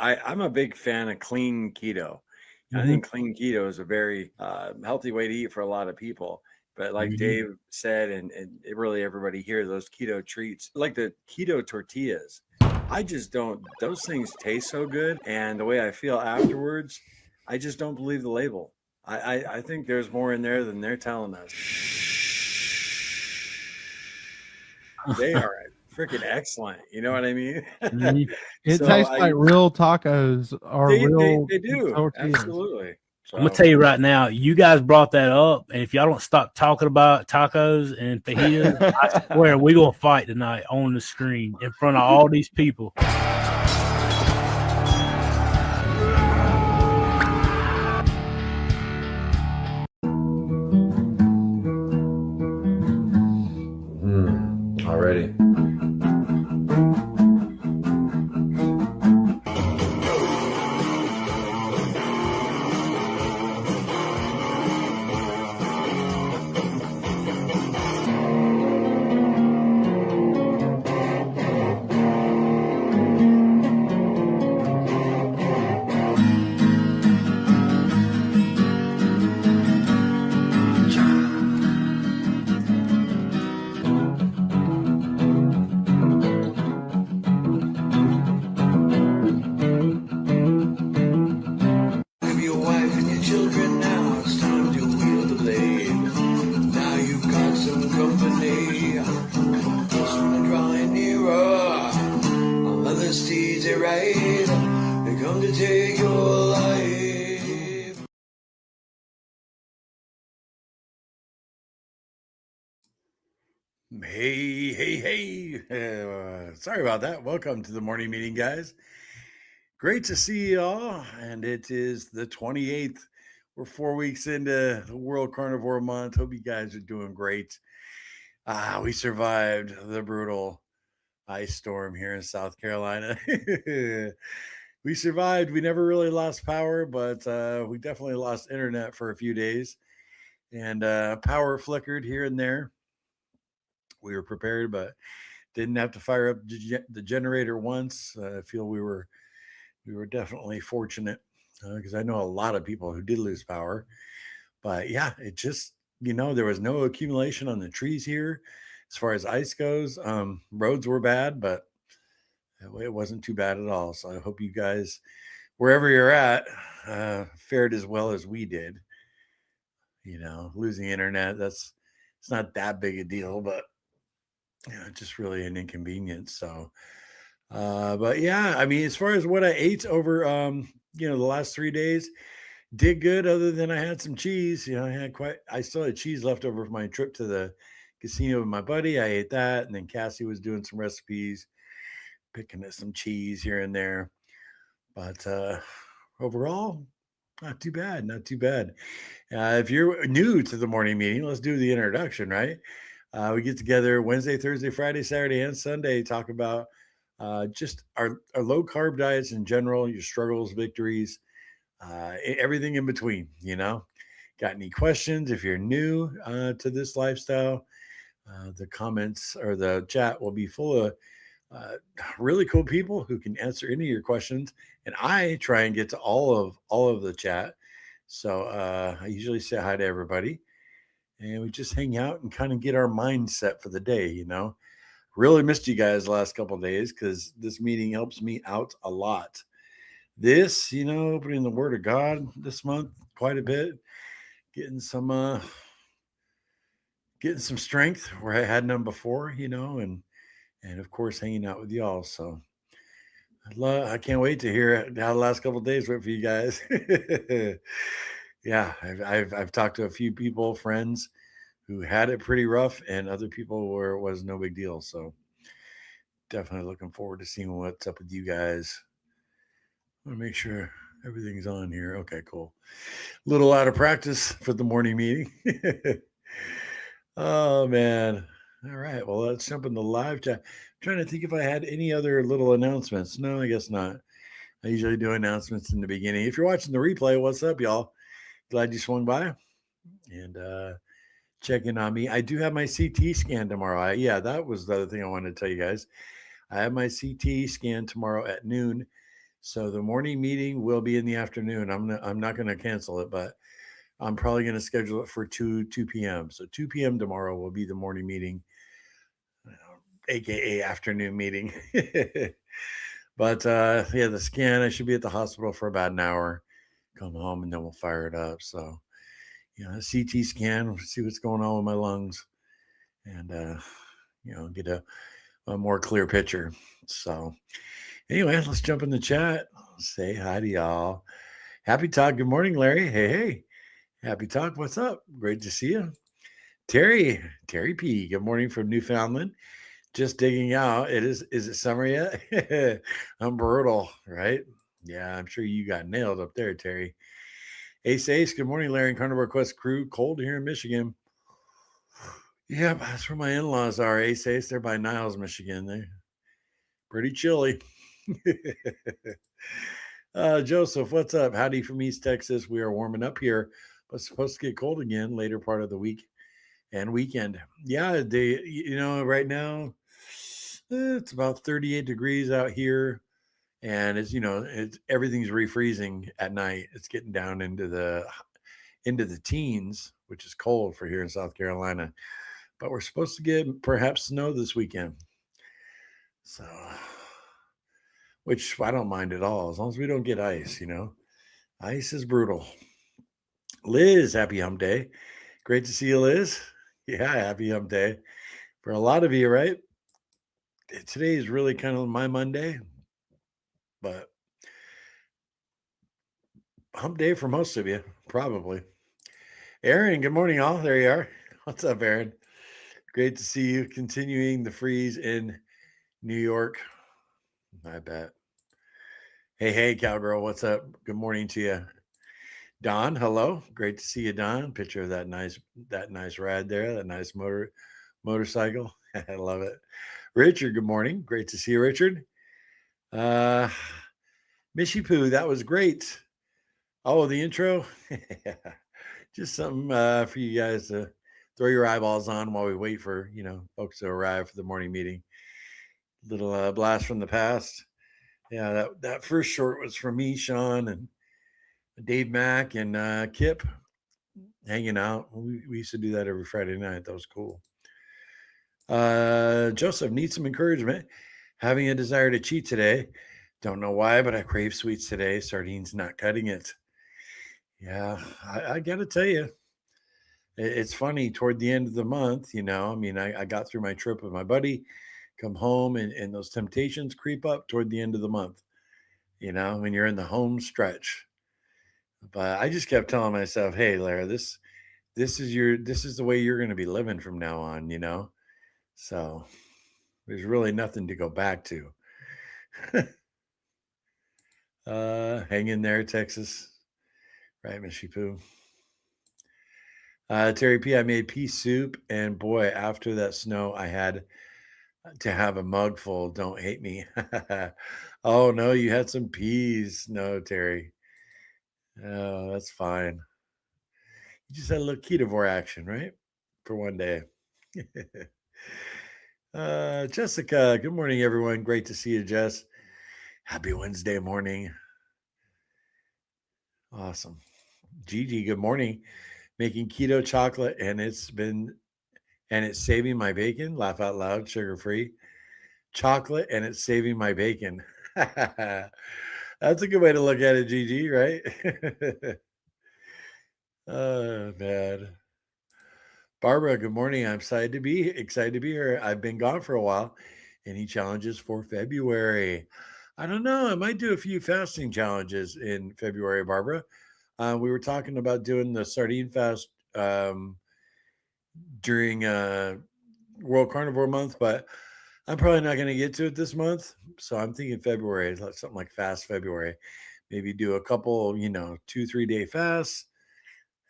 I'm a big fan of clean keto. I think clean keto is a very healthy way to eat for a lot of people. But like Dave said, and really everybody here, those keto treats, like the keto tortillas, I just don't, those things taste so good. And the way I feel afterwards, I just don't believe the label. I think there's more in there than they're telling us. They are freaking excellent. You know what I mean? It So tastes like real tacos or real they do. tortillas. Absolutely. So, I'm gonna tell you right now, you guys brought that up, and if y'all don't stop talking about tacos and fajitas, I swear we're gonna fight tonight on the screen in front of all these people. Already. Hey. Sorry about that. Welcome to the morning meeting, guys. Great to see you all. And it is the 28th. We're 4 weeks into the World Carnivore Month. Hope you guys are doing great. We survived the brutal ice storm here in South Carolina. We survived. We never really lost power, but we definitely lost internet for a few days. And power flickered here and there. We were prepared, but didn't have to fire up the generator once. I feel we were definitely fortunate because I know a lot of people who did lose power. But yeah, it just there was no accumulation on the trees here as far as ice goes. Roads were bad, but it wasn't too bad at all. So I hope you guys, wherever you're at, fared as well as we did. Losing internet, it's not that big a deal, but just really an inconvenience. So, but yeah, I mean, as far as what I ate over, the last 3 days, did good. Other than I had some cheese. I still had cheese left over from my trip to the casino with my buddy. I ate that, and then Cassie was doing some recipes, picking at some cheese here and there. But overall, not too bad. Not too bad. If you're new to the morning meeting, let's do the introduction, right? We get together Wednesday, Thursday, Friday, Saturday, and Sunday, talk about just our low carb diets in general, your struggles, victories, everything in between. Got any questions? If you're new to this lifestyle, the comments or the chat will be full of really cool people who can answer any of your questions. And I try and get to all of the chat. So I usually say hi to everybody. And we just hang out and kind of get our mindset for the day. Really missed you guys the last couple of days because this meeting helps me out a lot. This, opening the Word of God this month quite a bit, getting some strength where I had none before, and of course hanging out with y'all. So I can't wait to hear how the last couple of days went for you guys. Yeah, I've talked to a few people, friends, who had it pretty rough, and other people where it was no big deal. So definitely looking forward to seeing what's up with you guys. I want to make sure everything's on here. Okay, cool. A little out of practice for the morning meeting. Oh, man. All right. Well, let's jump in the live chat. I'm trying to think if I had any other little announcements. No, I guess not. I usually do announcements in the beginning. If you're watching the replay, what's up, y'all? Glad you swung by and checking on me. I do have my CT scan tomorrow. Yeah, that was the other thing I wanted to tell you guys. I have my CT scan tomorrow at noon. So the morning meeting will be in the afternoon. I'm not going to cancel it, but I'm probably going to schedule it for 2 p.m. So 2 p.m. tomorrow will be the morning meeting, aka afternoon meeting. But yeah, the scan, I should be at the hospital for about an hour, come home, and then we'll fire it up. So, a CT scan, see what's going on with my lungs, and get a more clear picture. So anyway, let's jump in the chat. Say hi to y'all. Happy Talk. Good morning, Larry. Hey. Happy Talk. What's up? Great to see you. Terry P. Good morning from Newfoundland. Just digging out. Is it summer yet? I'm brutal, right? Yeah, I'm sure you got nailed up there, Terry. Ace. Good morning, Larry and Carnivore Quest crew. Cold here in Michigan. Yeah, that's where my in-laws are. Ace. They're by Niles, Michigan. They're pretty chilly. Joseph, what's up? Howdy from East Texas. We are warming up here, but it's supposed to get cold again later part of the week and weekend. Yeah, right now it's about 38 degrees out here, and it's everything's refreezing at night. It's getting down into the teens, which is cold for here in South Carolina. But we're supposed to get perhaps snow this weekend. So, which I don't mind at all, as long as we don't get ice, Ice is brutal. Liz, happy hump day. Great to see you, Liz. Yeah, happy hump day. For a lot of you, right? Today is really kind of my Monday, but hump day for most of you, probably. Aaron, good morning, all. There you are. What's up, Aaron? Great to see you. Continuing the freeze in New York. I bet. Hey, cowgirl. What's up? Good morning to you. Don, hello. Great to see you, Don. Picture of that nice ride there, that nice motorcycle. I love it. Richard, good morning. Great to see you, Richard. Mishy Poo, that was great. Oh, the intro. Just something for you guys to throw your eyeballs on while we wait for folks to arrive for the morning meeting. Little blast from the past. Yeah, that first short was from me, Sean, and Dave Mack and Kip hanging out. We used to do that every Friday night. That was cool. Joseph, needs some encouragement. Having a desire to cheat today. Don't know why, but I crave sweets today. Sardines not cutting it. Yeah, I got to tell you, it's funny. Toward the end of the month, I got through my trip with my buddy, come home, and those temptations creep up toward the end of the month, when you're in the home stretch. But I just kept telling myself, hey, Lara, this is the way you're going to be living from now on, So there's really nothing to go back to. Hang in there, Texas. Right, Mishy Poo. Terry P, I made pea soup, and boy, after that snow, I had to have a mug full. Don't hate me. Oh, no, you had some peas. No, Terry. Oh, that's fine. You just had a little Ketovore action, right? For one day. Jessica, good morning, everyone. Great to see you, Jess. Happy Wednesday morning. Awesome. Gigi, good morning. Making keto chocolate, and it's saving my bacon. Laugh out loud, sugar-free. Chocolate, and it's saving my bacon. That's a good way to look at it, Gigi, right? Oh, man. Barbara, good morning. I'm excited to be here. I've been gone for a while. Any challenges for February? I don't know. I might do a few fasting challenges in February, Barbara. We were talking about doing the sardine fast during World Carnivore Month, but I'm probably not going to get to it this month. So I'm thinking February, something like Fast February. Maybe do a couple, 2-3 day fasts,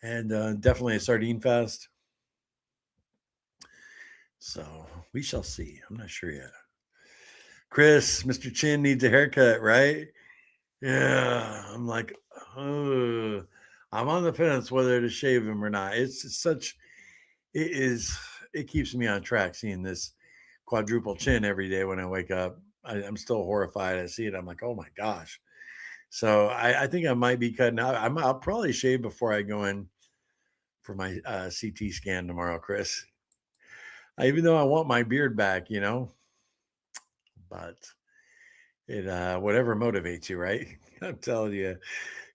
and definitely a sardine fast. So we shall see. I'm not sure yet. Chris, Mr. Chin needs a haircut, right? Yeah. I'm like, I'm on the fence whether to shave him or not. It keeps me on track seeing this quadruple chin every day when I wake up. I'm still horrified. I see it. I'm like, oh my gosh. So I think I might be cutting out. I'll probably shave before I go in for my CT scan tomorrow, Chris. Even though I want my beard back, but it whatever motivates you, right? I'm telling you,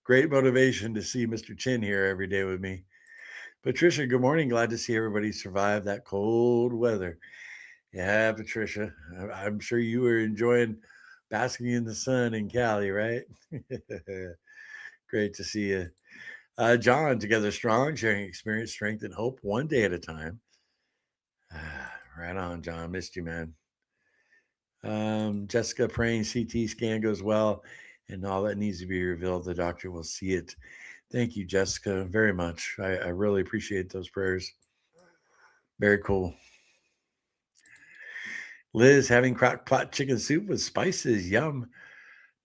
great motivation to see Mr. Chin here every day with me. Patricia, good morning. Glad to see everybody survive that cold weather. Yeah, Patricia, I'm sure you were enjoying basking in the sun in Cali, right? Great to see you. John, together strong, sharing experience, strength, and hope one day at a time. Right on, John. Missed you, man. Jessica praying CT scan goes well and all that needs to be revealed. The doctor will see it. Thank you, Jessica, very much. I really appreciate those prayers. Very cool. Liz having crock pot chicken soup with spices. Yum.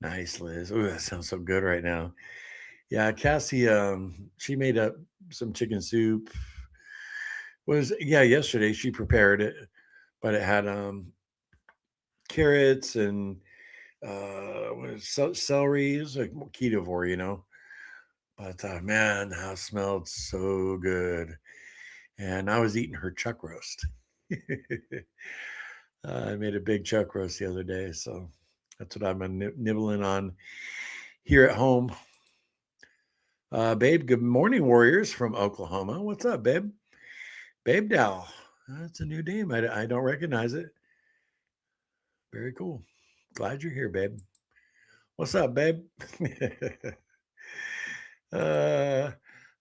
Nice, Liz. Oh, that sounds so good right now. Yeah, Cassie, she made up some chicken soup. Yesterday she prepared it, but it had carrots and celery. It was like ketovore, But man, the house smelled so good. And I was eating her chuck roast. I made a big chuck roast the other day, so that's what I'm nibbling on here at home. Babe, good morning, warriors from Oklahoma. What's up, babe? Babe Dow. That's a new name. I don't recognize it. Very cool. Glad you're here, babe. What's up, babe? I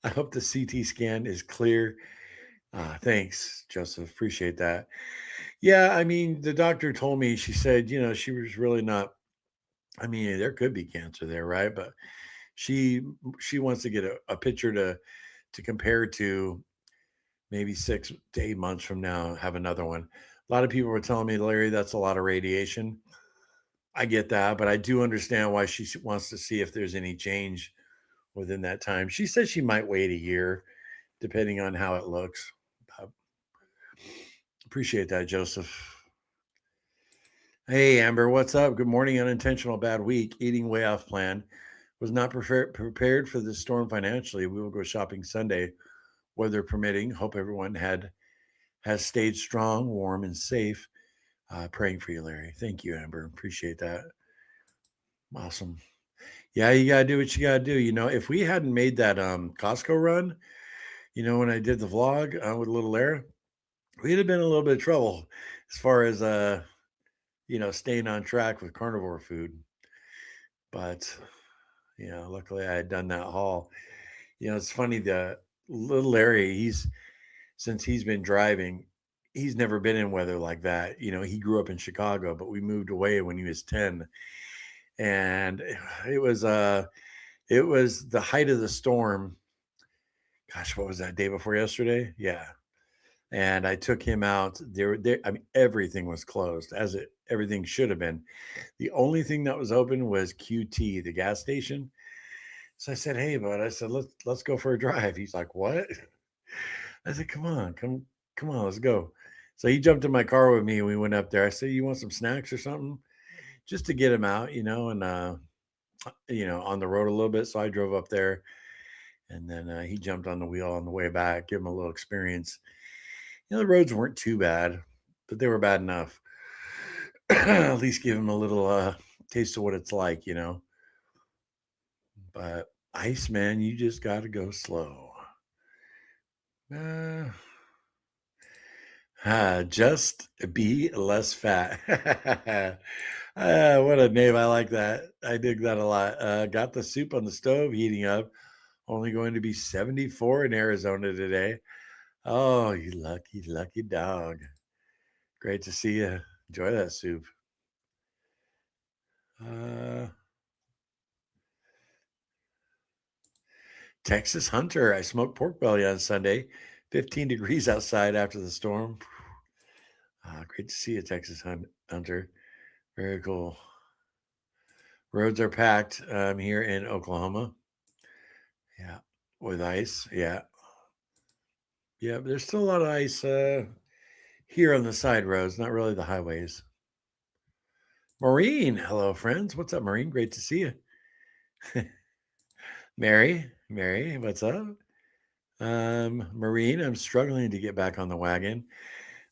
hope the CT scan is clear. Thanks, Joseph. Appreciate that. Yeah, I mean, the doctor told me, she said, she was really not, I mean, there could be cancer there, right? But she wants to get a picture to compare to maybe 6 to 8 months from now, have another one. A lot of people were telling me, Larry, that's a lot of radiation. I get that, but I do understand why she wants to see if there's any change within that time. She says she might wait a year, depending on how it looks. Appreciate that, Joseph. Hey, Amber, what's up? Good morning. Unintentional bad week. Eating way off plan. Was not prepared for this storm financially. We will go shopping Sunday, weather permitting. Hope everyone has stayed strong, warm, and safe. Praying for you, Larry. Thank you, Amber. Appreciate that. Awesome. Yeah, you gotta do what you gotta do. If we hadn't made that Costco run, when I did the vlog with little Lara, we'd have been in a little bit of trouble as far as staying on track with carnivore food. But luckily I had done that haul. It's funny, the little Larry, since he's been driving, he's never been in weather like that. He grew up in Chicago, but we moved away when he was 10. And it was the height of the storm. Gosh, what was that, day before yesterday? Yeah. And I took him out. I mean, everything was closed, everything should have been. The only thing that was open was QT, the gas station. So I said, "Hey, bud," I said, let's go for a drive. He's like, "What?" I said, "Come on, come on, let's go." So he jumped in my car with me and we went up there. I said, "You want some snacks or something?" Just to get him out, and on the road a little bit. So I drove up there, and then he jumped on the wheel on the way back, give him a little experience. The roads weren't too bad, but they were bad enough. At least give him a little taste of what it's like, But Iceman, you just got to go slow. Just be less fat. What a name. I like that. I dig that a lot. Got the soup on the stove heating up. Only going to be 74 in Arizona today. Oh, you lucky, lucky dog. Great to see you. Enjoy that soup. Texas Hunter. I smoked pork belly on Sunday. 15 degrees outside after the storm. Great to see you, Texas Hunter. Very cool. Roads are packed here in Oklahoma. Yeah, with ice. Yeah. Yeah, but there's still a lot of ice here on the side roads, not really the highways. Maureen, hello, friends. What's up, Maureen? Great to see you. Mary, what's up? Maureen, I'm struggling to get back on the wagon.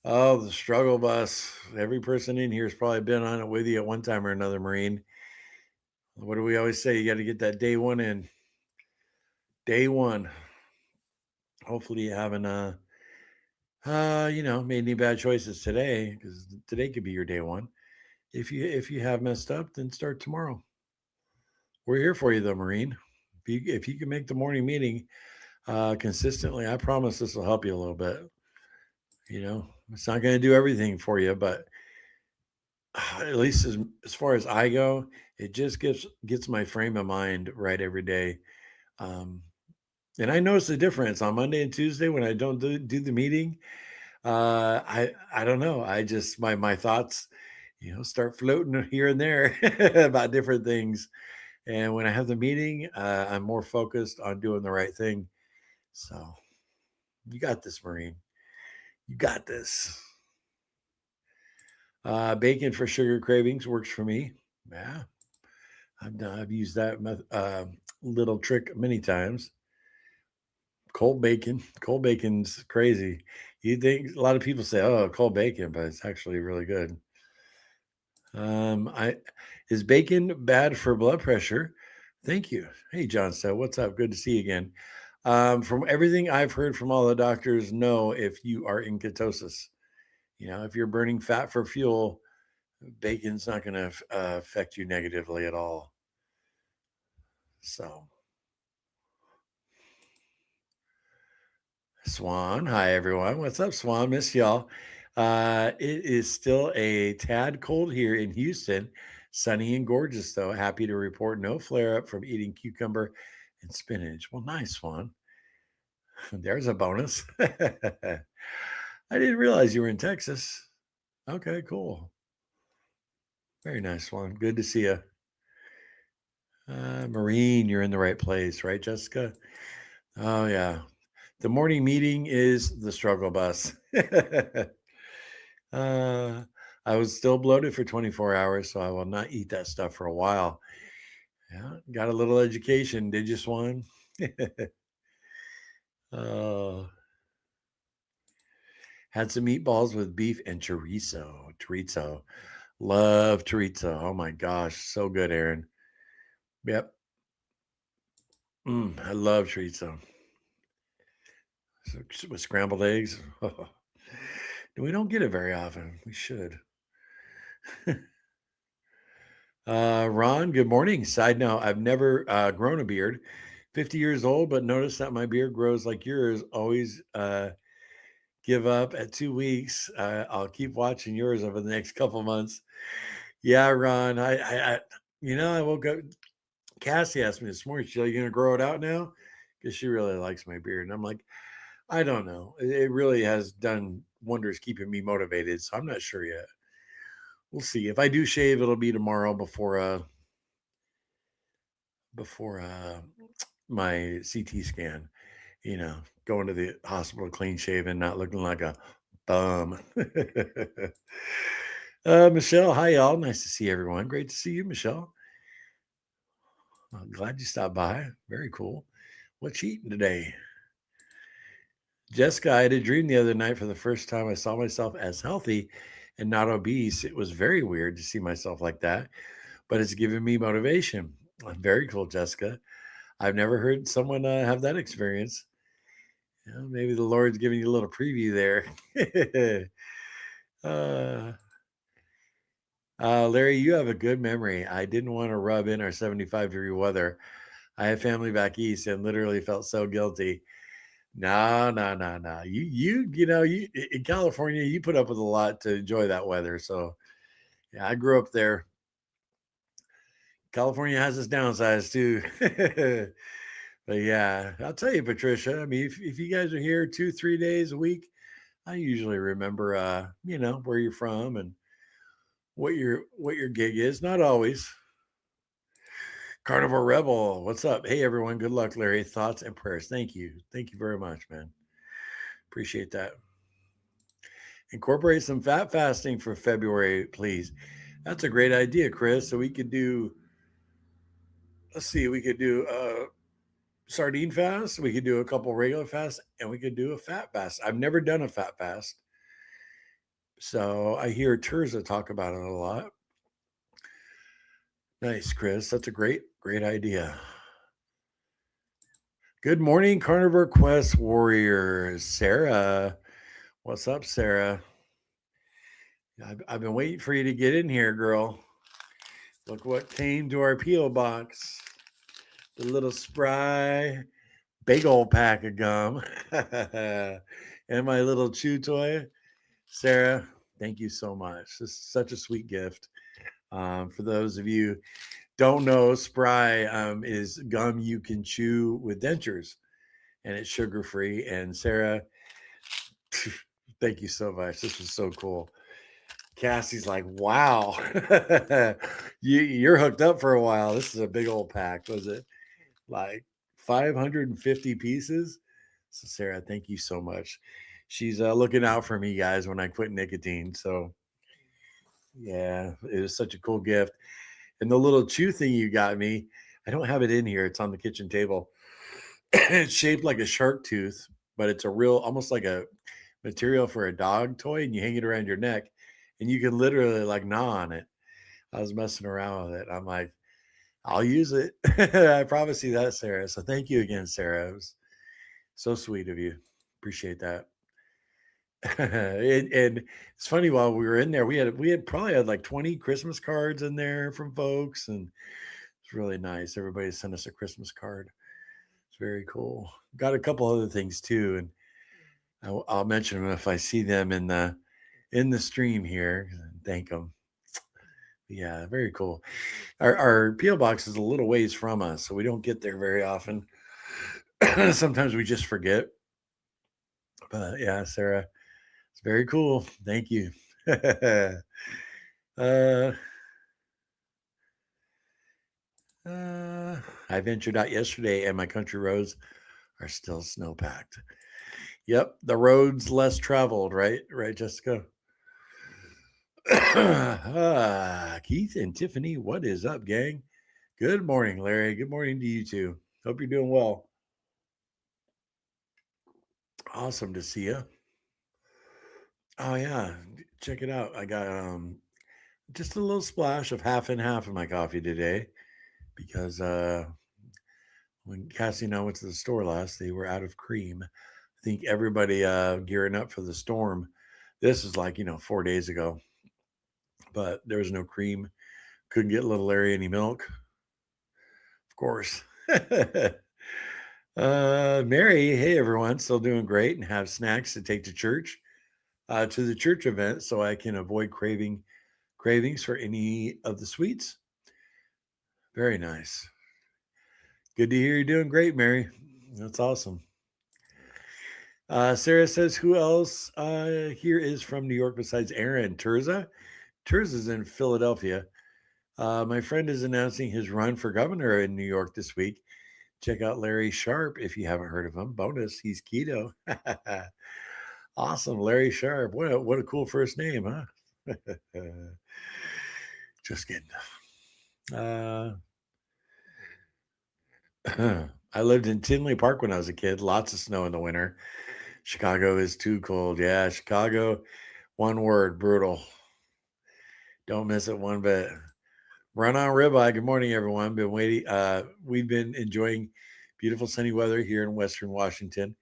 Oh, the struggle bus. Every person in here has probably been on it with you at one time or another, Maureen. What do we always say? You got to get that day one in. Day one. Hopefully you haven't made any bad choices today, because today could be your day one. If you have messed up, then start tomorrow. We're here for you though, Maureen. If you can make the morning meeting consistently, I promise this will help you a little bit. It's not going to do everything for you, but at least as far as I go, it just gets my frame of mind right every day. And I notice the difference on Monday and Tuesday when I don't do the meeting. I don't know. I just my thoughts, start floating here and there about different things. And when I have the meeting, I'm more focused on doing the right thing. So you got this, Maureen. You got this. Bacon for sugar cravings works for me. Yeah, I've used that little trick many times. Cold bacon's crazy. You think a lot of people say, "Oh, cold bacon," but it's actually really good. Is bacon bad for blood pressure? Thank you. Hey, John. So what's up? Good to see you again. From everything I've heard from all the doctors, no, if you are in ketosis, if you're burning fat for fuel, bacon's not going to affect you negatively at all. So, Swan, hi everyone. What's up, Swan? Miss y'all. It is still a tad cold here in Houston. Sunny and gorgeous, though. Happy to report no flare up from eating cucumber and spinach. Well, nice, Swan. There's a bonus. I didn't realize you were in Texas. Okay, cool. Very nice, Swan. Good to see you. Maureen, you're in the right place, right, Jessica? Oh, yeah. The morning meeting is the struggle bus. I was still bloated for 24 hours, so I will not eat that stuff for a while. Yeah, got a little education, did you, Swan? Had some meatballs with beef and chorizo. Chorizo. Love chorizo. Oh my gosh, so good, Aaron. Yep. I love chorizo. So, with scrambled eggs. We don't get it very often. We should. Ron, good morning. Side note, I've never grown a beard. 50 years old, but notice that my beard grows like yours. Always give up at 2 weeks. I'll keep watching yours over the next couple months. Yeah, Ron. I woke up. Cassie asked me this morning, "Are you going to grow it out now?" Because she really likes my beard. And I'm like, I don't know. It really has done wonders keeping me motivated. So I'm not sure yet. We'll see. If I do shave, it'll be tomorrow before my CT scan. Going to the hospital clean shaven, not looking like a bum. Michelle, hi y'all. Nice to see everyone. Great to see you, Michelle. I'm glad you stopped by. Very cool. What you eating today? Jessica, I had a dream the other night. For the first time, I saw myself as healthy and not obese. It was very weird to see myself like that, but it's given me motivation. Very cool, Jessica. I've never heard someone have that experience. Maybe the Lord's giving you a little preview there. Larry, you have a good memory. I didn't want to rub in our 75-degree weather. I have family back east and literally felt so guilty. No. You in California, you put up with a lot to enjoy that weather. So yeah, I grew up there. California has its downsides too. But yeah, I'll tell you, Patricia, I mean, if you guys are here 2-3 days a week, I usually remember where you're from and what your gig is. Not always. Carnivore Rebel, what's up? Hey everyone, good luck, Larry. Thoughts and prayers. Thank you very much, man. Appreciate that. Incorporate some fat fasting for February, please. That's a great idea, Chris. So we could do, let's see, we could do sardine fast, we could do a couple regular fasts, and we could do a fat fast. I've never done a fat fast. So I hear Terza talk about it a lot. Nice, Chris. That's a great idea. Good morning, Carnivore Quest warriors. Sarah. What's up, Sarah? I've been waiting for you to get in here, girl. Look what came to our P.O. box. The little spry, big old pack of gum. And my little chew toy. Sarah, thank you so much. This is such a sweet gift. For those of you don't know, spry is gum you can chew with dentures, and it's sugar-free. And Sarah, thank you so much. This was so cool. Cassie's like, wow, you're hooked up for a while. This is a big old pack. Was it like 550 pieces? So Sarah, thank you so much. She's looking out for me, guys, when I quit nicotine. So yeah, it was such a cool gift. And the little chew thing you got me, I don't have it in here. It's on the kitchen table. It's shaped like a shark tooth, but it's a real, almost like a material for a dog toy, and you hang it around your neck, and you can literally like gnaw on it. I was messing around with it. I'm like, I'll use it. I promise you that, Sarah. So thank you again, Sarah. It was so sweet of you. Appreciate that. and it's funny, while we were in there, we had probably had like 20 Christmas cards in there from folks, and it's really nice. Everybody sent us a Christmas card. It's very cool. Got a couple other things too, and I'll mention them if I see them in the stream here. Thank them. Yeah, very cool. Our PO box is a little ways from us, so we don't get there very often. Sometimes we just forget. But yeah, Sarah, it's very cool. Thank you. I ventured out yesterday, and my country roads are still snow packed. Yep, the roads less traveled, right? Right, Jessica? Keith and Tiffany, what is up, gang? Good morning, Larry. Good morning to you too. Hope you're doing well. Awesome to see you. Oh yeah, check it out. I got just a little splash of half and half in my coffee today, because when Cassie and I went to the store last, they were out of cream. I think everybody gearing up for the storm. This is like 4 days ago, but there was no cream. Couldn't get little Larry any milk, of course. Mary, hey everyone, still doing great and have snacks to take to church, to the church event, so I can avoid cravings for any of the sweets. Very nice. Good to hear you're doing great, Mary. That's awesome. Sarah says, who else here is from New York besides Aaron? Terza? Terza's in Philadelphia. My friend is announcing his run for governor in New York this week. Check out Larry Sharp if you haven't heard of him. Bonus, he's keto. Awesome, Larry Sharp. What a cool first name, huh? Just kidding. I lived in Tinley Park when I was a kid. Lots of snow in the winter. Chicago is too cold. Yeah, Chicago, one word, brutal. Don't miss it one bit. Run on ribeye. Good morning, everyone. Been waiting. We've been enjoying beautiful sunny weather here in Western Washington.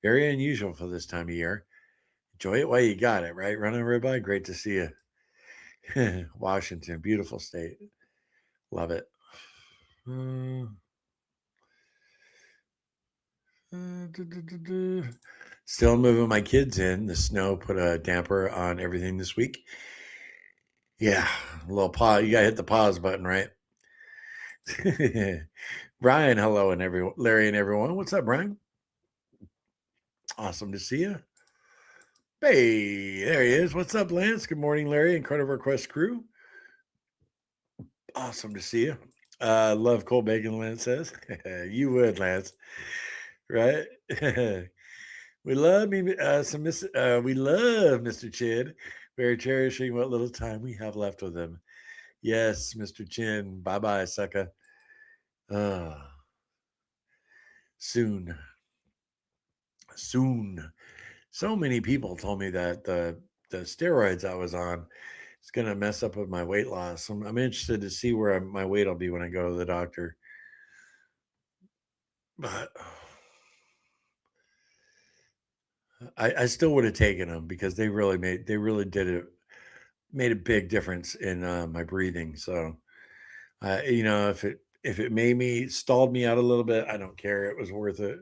Very unusual for this time of year. Enjoy it while you got it, right? Run on ribeye. Great to see you. Washington, beautiful state. Love it. Still moving my kids in. The snow put a damper on everything this week. Yeah, a little pause. You gotta hit the pause button, right? Brian, hello, and everyone, Larry and everyone. What's up, Brian? Awesome to see you. Hey, there he is. What's up, Lance? Good morning, Larry and Carnivore Quest crew. Awesome to see you. Love cold bacon, Lance says. You would, Lance. Right? We love me we love Mr. Chid. We're cherishing what little time we have left with him. Yes, Mr. Chin. Bye-bye, sucker. Soon. So many people told me that the steroids I was on is going to mess up with my weight loss. I'm interested to see where my weight will be when I go to the doctor. But I still would have taken them because they really made a big difference in my breathing. So, if it made me stalled me out a little bit, I don't care. It was worth it.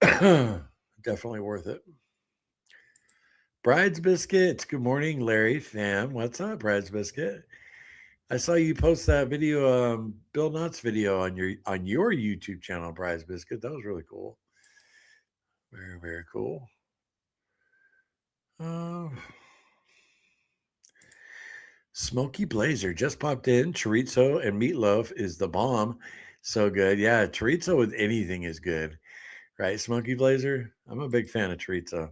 Definitely worth it. Bride's Biscuits. Good morning, Larry fam. What's up, Bride's Biscuit? I saw you post that video, Bill Nutt's video on your YouTube channel, Bride's Biscuit. That was really cool. Very, very cool. Smoky Blazer just popped in. Chorizo and meatloaf is the bomb. So good. Yeah, chorizo with anything is good. Right, Smoky Blazer? I'm a big fan of chorizo.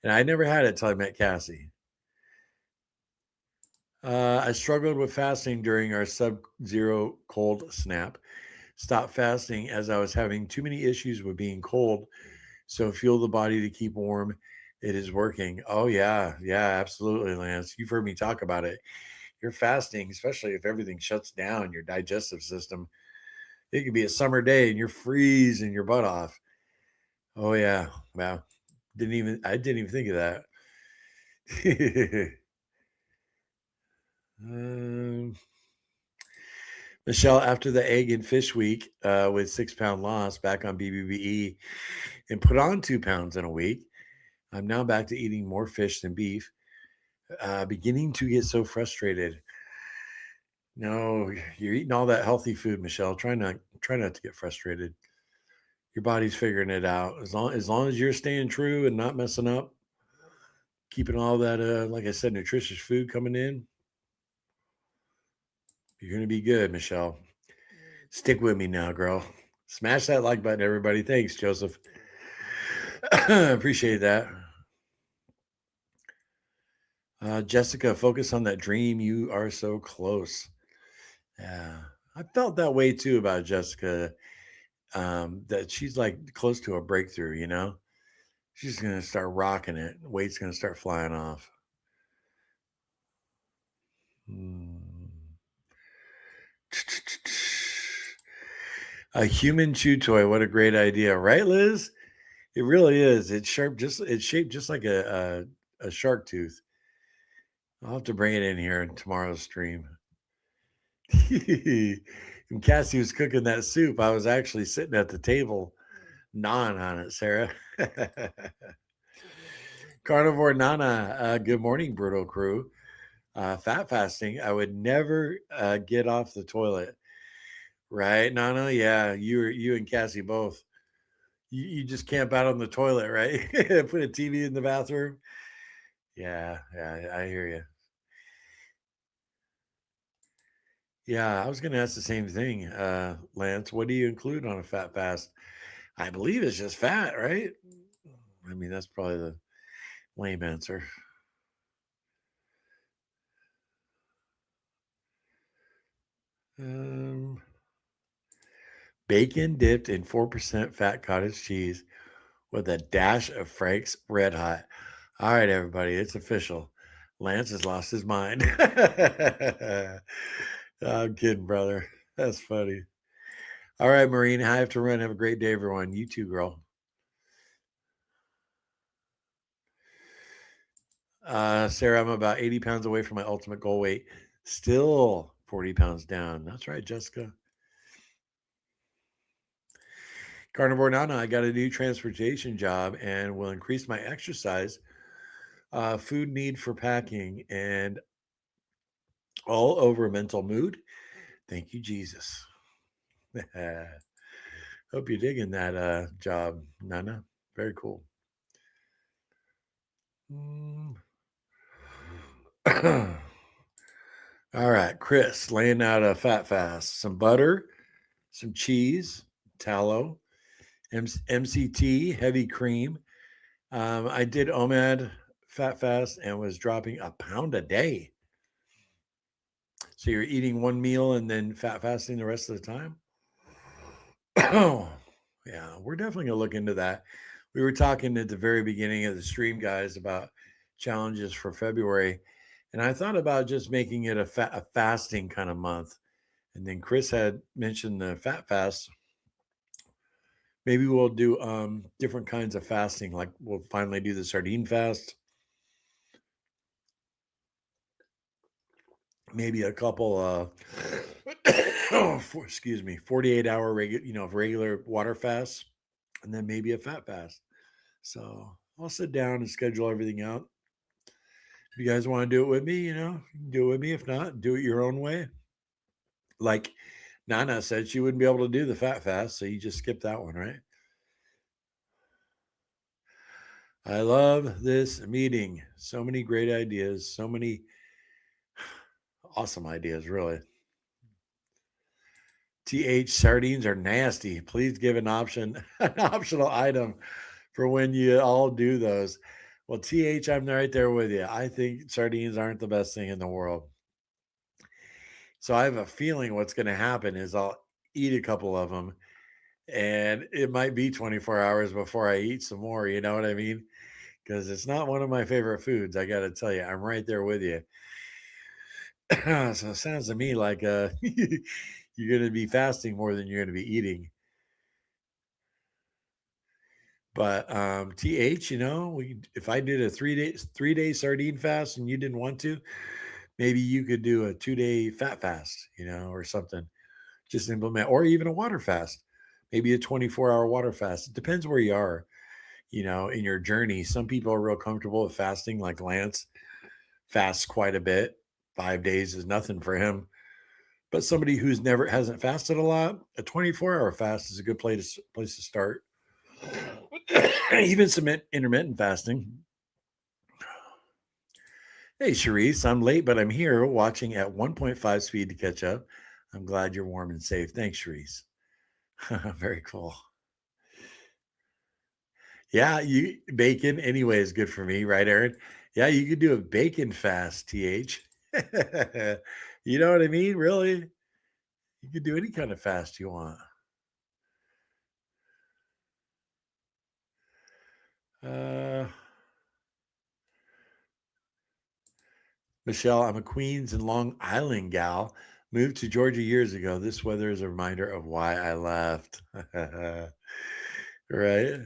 And I never had it till I met Cassie. I struggled with fasting during our sub-zero cold snap. Stopped fasting as I was having too many issues with being cold. So fuel the body to keep warm. It is working. Oh, yeah. Yeah, absolutely, Lance. You've heard me talk about it. You're fasting, especially if everything shuts down, your digestive system. It could be a summer day and you're freezing your butt off. Oh, yeah. Wow. I didn't even think of that. Michelle, after the egg and fish week with 6 pound loss back on BBBE and put on 2 pounds in a week, I'm now back to eating more fish than beef. Beginning to get so frustrated. No, you're eating all that healthy food, Michelle. Try not to get frustrated. Your body's figuring it out. As long as you're staying true and not messing up, keeping all that, like I said, nutritious food coming in, you're going to be good, Michelle. Stick with me now, girl. Smash that like button, everybody. Thanks, Joseph. Appreciate that. Jessica, focus on that dream. You are so close. Yeah, I felt that way too about Jessica. That she's like close to a breakthrough. She's going to start rocking it. Weight's going to start flying off. A human chew toy. What a great idea. Right, Liz? It really is. It's sharp. It's shaped just like a shark tooth. I'll have to bring it in here in tomorrow's stream. When Cassie was cooking that soup, I was actually sitting at the table gnawing on it, Sarah. Carnivore Nana, good morning, Brutal Crew. Fat fasting, I would never get off the toilet. Right, Nana? Yeah, you and Cassie both. You just camp out on the toilet, right? Put a TV in the bathroom. Yeah, I hear you. Yeah, I was going to ask the same thing, Lance. What do you include on a fat fast? I believe it's just fat, right? I mean, that's probably the lame answer. Bacon dipped in 4% fat cottage cheese with a dash of Frank's Red Hot. All right, everybody, it's official. Lance has lost his mind. I'm kidding, brother. That's funny. All right, Maureen, I have to run. Have a great day, everyone. You too, girl. Sarah, I'm about 80 pounds away from my ultimate goal weight. Still 40 pounds down. That's right, Jessica. Carnivore Nana, I got a new transportation job and will increase my exercise, food need for packing, and all over mental mood. Thank you, Jesus. Hope you're digging that job, Nana. Very cool. All right, Chris, laying out a fat fast. Some butter, some cheese, tallow, MCT, heavy cream. I did OMAD fat fast and was dropping a pound a day. So you're eating one meal and then fat fasting the rest of the time? Oh, yeah, we're definitely going to look into that. We were talking at the very beginning of the stream, guys, about challenges for February. And I thought about just making it a fasting kind of month. And then Chris had mentioned the fat fast. Maybe we'll do different kinds of fasting. Like we'll finally do the sardine fast. Maybe a couple excuse me, 48-hour regular water fast, and then maybe a fat fast. So I'll sit down and schedule everything out. If you guys want to do it with me, you can do it with me. If not, do it your own way. Like Nana said, she wouldn't be able to do the fat fast, so you just skip that one, right? I love this meeting. So many great ideas, so many awesome ideas, really. TH sardines are nasty. Please give an optional item for when you all do those. Well, TH, I'm right there with you. I think sardines aren't the best thing in the world. So I have a feeling what's going to happen is I'll eat a couple of them and it might be 24 hours before I eat some more. You know what I mean? Because it's not one of my favorite foods. I got to tell you, I'm right there with you. So it sounds to me like you're going to be fasting more than you're going to be eating. But TH, if I did a 3-day sardine fast and you didn't want to, maybe you could do a 2-day fat fast, or something. Just implement, or even a water fast, maybe a 24-hour water fast. It depends where you are, in your journey. Some people are real comfortable with fasting, like Lance fasts quite a bit. 5 days is nothing for him. But somebody who's hasn't fasted a lot, a 24-hour fast is a good place to start. Even some intermittent fasting. Hey, Sharice, I'm late, but I'm here watching at 1.5 speed to catch up. I'm glad you're warm and safe. Thanks, Sharice. Very cool. Yeah, bacon anyway is good for me, right, Aaron? Yeah, you could do a bacon fast, TH. You know what I mean? Really? You could do any kind of fast you want. Michelle, I'm a Queens and Long Island gal. Moved to Georgia years ago. This weather is a reminder of why I left. Right?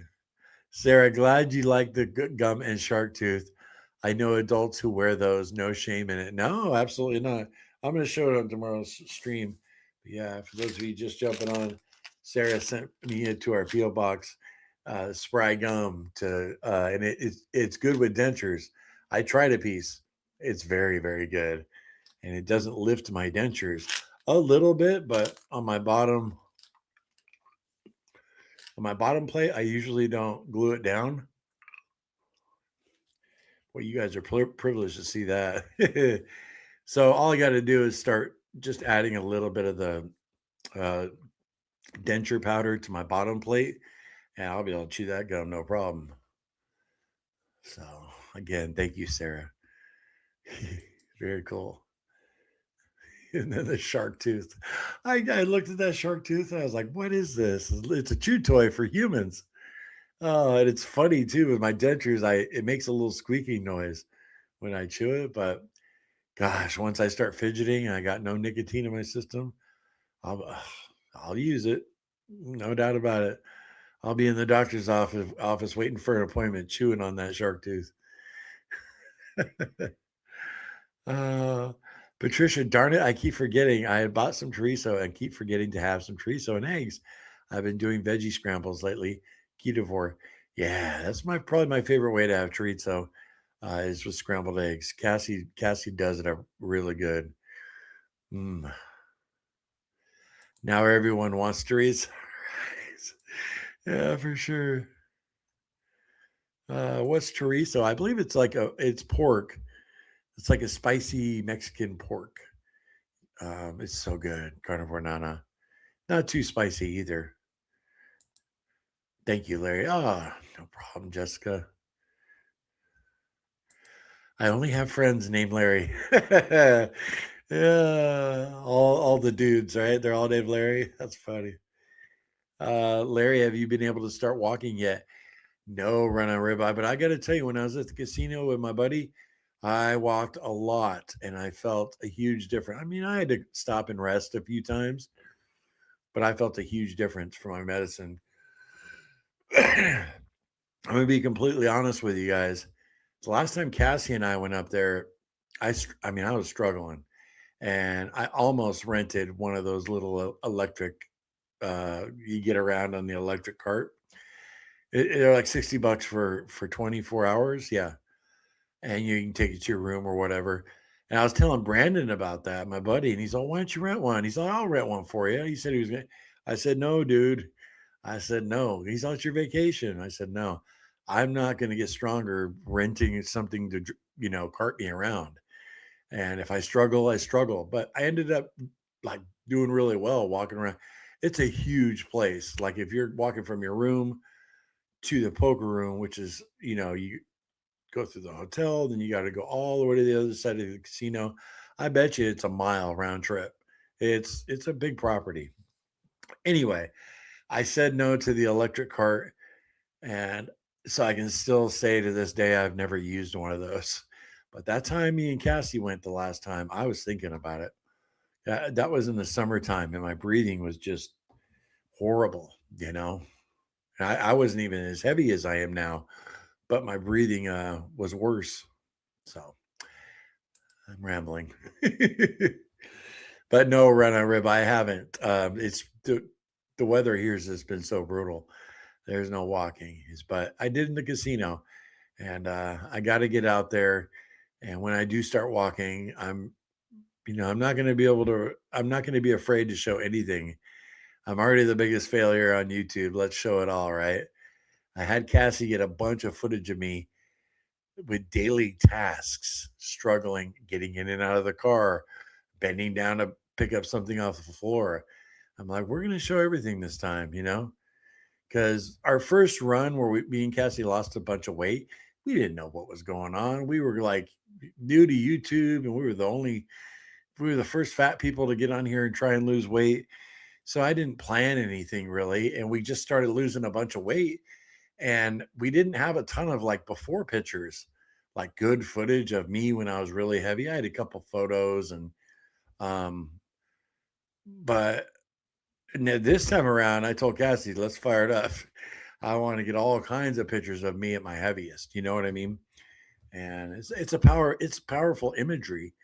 Sarah, glad you like the gum and shark tooth. I know adults who wear those. No shame in it. No, absolutely not. I'm going to show it on tomorrow's stream. But yeah, for those of you just jumping on, Sarah sent me into our PO box spry gum and it's good with dentures. I tried a piece. It's very, very good, and it doesn't lift my dentures a little bit, but on my bottom plate, I usually don't glue it down. Well, you guys are privileged to see that. So all I got to do is start just adding a little bit of the denture powder to my bottom plate, and I'll be able to chew that gum no problem. So again, thank you, Sarah. Very cool. And then the shark tooth. I looked at that shark tooth and I was like, what is this? It's a chew toy for humans. Oh, and it's funny too with my dentures. It makes a little squeaking noise when I chew it, but gosh, once I start fidgeting and I got no nicotine in my system, I'll use it. No doubt about it. I'll be in the doctor's office waiting for an appointment, chewing on that shark tooth. Patricia, darn it, I keep forgetting. I had bought some chorizo and keep forgetting to have some chorizo and eggs. I've been doing veggie scrambles lately. Ketovore. Yeah, that's probably my favorite way to have chorizo is with scrambled eggs. Cassie does it really good. Now everyone wants chorizo. Yeah, for sure. What's chorizo? I believe it's pork. It's like a spicy Mexican pork. It's so good. Carnivore Nana. Not too spicy either. Thank you, Larry. Oh, no problem, Jessica. I only have friends named Larry. Yeah, all the dudes, right? They're all named Larry. That's funny. Larry, have you been able to start walking yet? No, run on ribeye. But I got to tell you, when I was at the casino with my buddy, I walked a lot and I felt a huge difference. I mean, I had to stop and rest a few times, but I felt a huge difference from my medicine. I'm going to be completely honest with you guys. The last time Cassie and I went up there, I was struggling and I almost rented one of those little electric, you get around on the electric cart. They're like $60 for 24 hours. Yeah. And you can take it to your room or whatever. And I was telling Brandon about that, my buddy, and he's like, why don't you rent one? He's like, I'll rent one for you. He said he was going to. I said, no, dude. I said, no. He's on your vacation. I said, no, I'm not going to get stronger renting something to, cart me around. And if I struggle, I struggle. But I ended up like doing really well walking around. It's a huge place. Like if you're walking from your room to the poker room, which is, you go through the hotel, then you got to go all the way to the other side of the casino. I bet you it's a mile round trip. It's a big property. Anyway, I said no to the electric cart, and so I can still say to this day I've never used one of those. But that time me and Cassie went the last time, I was thinking about it. That was in the summertime, and my breathing was just horrible. I wasn't even as heavy as I am now, but my breathing was worse. So I'm rambling. But no, run on rib, I haven't. It's the weather here has just been so brutal. There's no walking. But I did in the casino, and I got to get out there. And when I do start walking, I'm not going to be able to. I'm not going to be afraid to show anything. I'm already the biggest failure on YouTube. Let's show it all, right? I had Cassie get a bunch of footage of me with daily tasks, struggling, getting in and out of the car, bending down to pick up something off the floor. I'm like, we're going to show everything this time, because our first run where me and Cassie lost a bunch of weight, we didn't know what was going on. We were like new to YouTube, and we were the first fat people to get on here and try and lose weight. So I didn't plan anything really. And we just started losing a bunch of weight. And we didn't have a ton of like before pictures, like good footage of me when I was really heavy. I had a couple photos but this time around, I told Cassie, let's fire it up. I want to get all kinds of pictures of me at my heaviest. You know what I mean? And it's powerful imagery,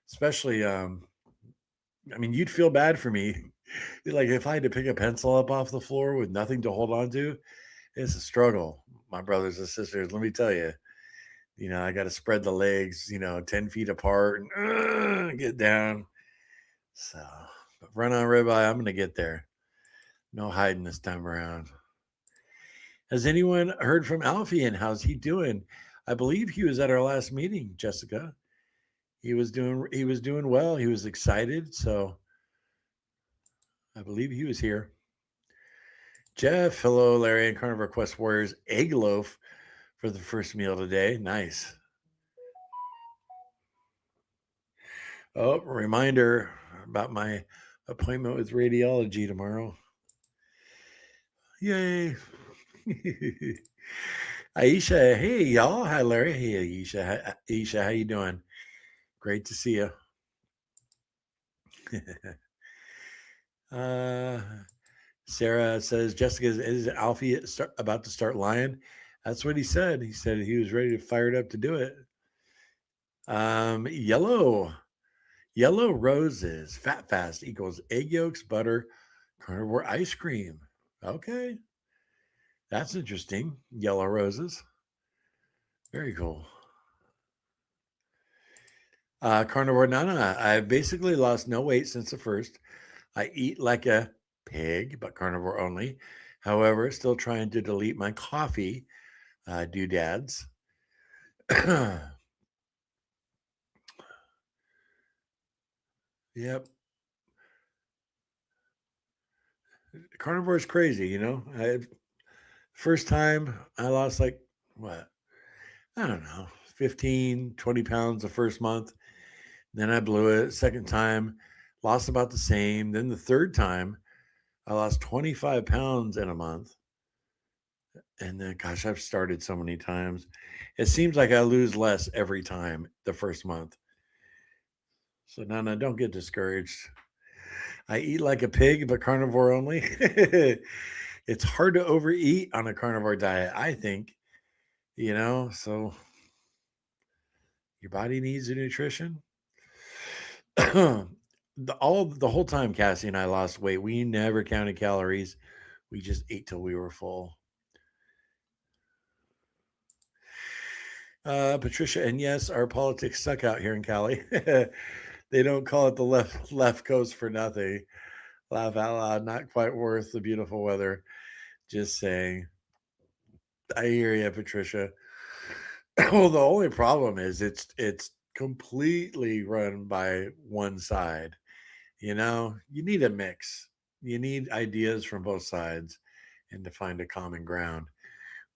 especially, you'd feel bad for me. Like if I had to pick a pencil up off the floor with nothing to hold on to, it's a struggle, my brothers and sisters. Let me tell you, I got to spread the legs, 10 feet apart and get down. So, but run on ribeye, I'm going to get there. No hiding this time around. Has anyone heard from Alfie and how's he doing? I believe he was at our last meeting, Jessica. He was doing well. He was excited. So I believe he was here. Jeff, hello, Larry and Carnivore Quest Warriors. Egg loaf for the first meal today. Nice. Oh, reminder about my appointment with radiology tomorrow. Yay. Aisha, hey y'all. Hi Larry. Hey Aisha. Hi, Aisha, how you doing? Great to see you. Sarah says, Jessica, is Alfie about to start lying? That's what he said. He said he was ready to fire it up to do it. Yellow roses, fat fast equals egg yolks, butter, carnivore ice cream. Okay. That's interesting. Yellow roses. Very cool. Carnivore Nana, I've basically lost no weight since the first. I eat like a pig, but carnivore only. However, still trying to delete my coffee doodads. Yep. Carnivore is crazy, first time I lost like, what? I don't know, 15, 20 pounds the first month. Then I blew it. Second time, lost about the same. Then the third time, I lost 25 pounds in a month. And then, gosh, I've started so many times. It seems like I lose less every time the first month. So, no, don't get discouraged. I eat like a pig, but carnivore only. It's hard to overeat on a carnivore diet, I think, so your body needs the nutrition. The whole time Cassie and I lost weight, we never counted calories. We just ate till we were full. Patricia, and yes, our politics suck out here in Cali. They don't call it the left coast for nothing. Laugh out loud, not quite worth the beautiful weather. Just saying. I hear you, Patricia. Well, the only problem is it's completely run by one side. You need a mix. You need ideas from both sides and to find a common ground.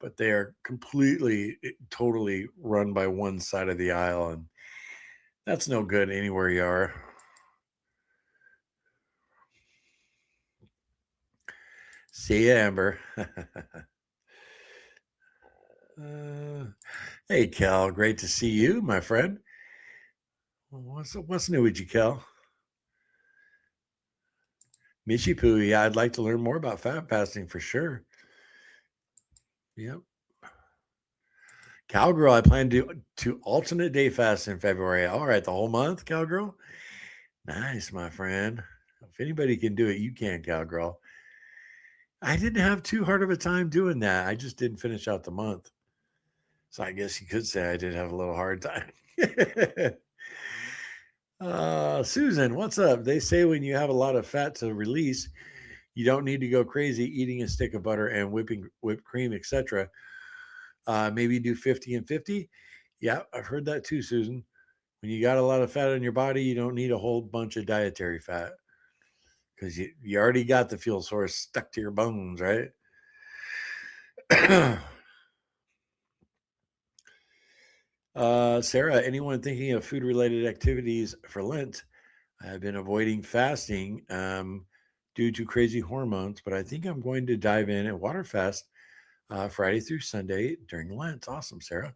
But they are completely, totally run by one side of the aisle, and that's no good anywhere you are. See ya, Amber. Hey, Kel. Great to see you, my friend. What's new with you, Kel? Michipu, yeah, I'd like to learn more about fat fasting for sure. Yep. Cowgirl, I plan to alternate day fast in February. All right, the whole month, Cowgirl. Nice, my friend. If anybody can do it, you can, Cowgirl. I didn't have too hard of a time doing that. I just didn't finish out the month. So I guess you could say I did have a little hard time. Susan, what's up? They say when you have a lot of fat to release, you don't need to go crazy eating a stick of butter and whipped cream, etc. Maybe do 50 and 50. Yeah, I've heard that too, Susan. When you got a lot of fat in your body, you don't need a whole bunch of dietary fat because you already got the fuel source stuck to your bones, right? Sarah, anyone thinking of food-related activities for Lent? I've been avoiding fasting due to crazy hormones, but I think I'm going to dive in and water fast Friday through Sunday during Lent. Awesome, Sarah.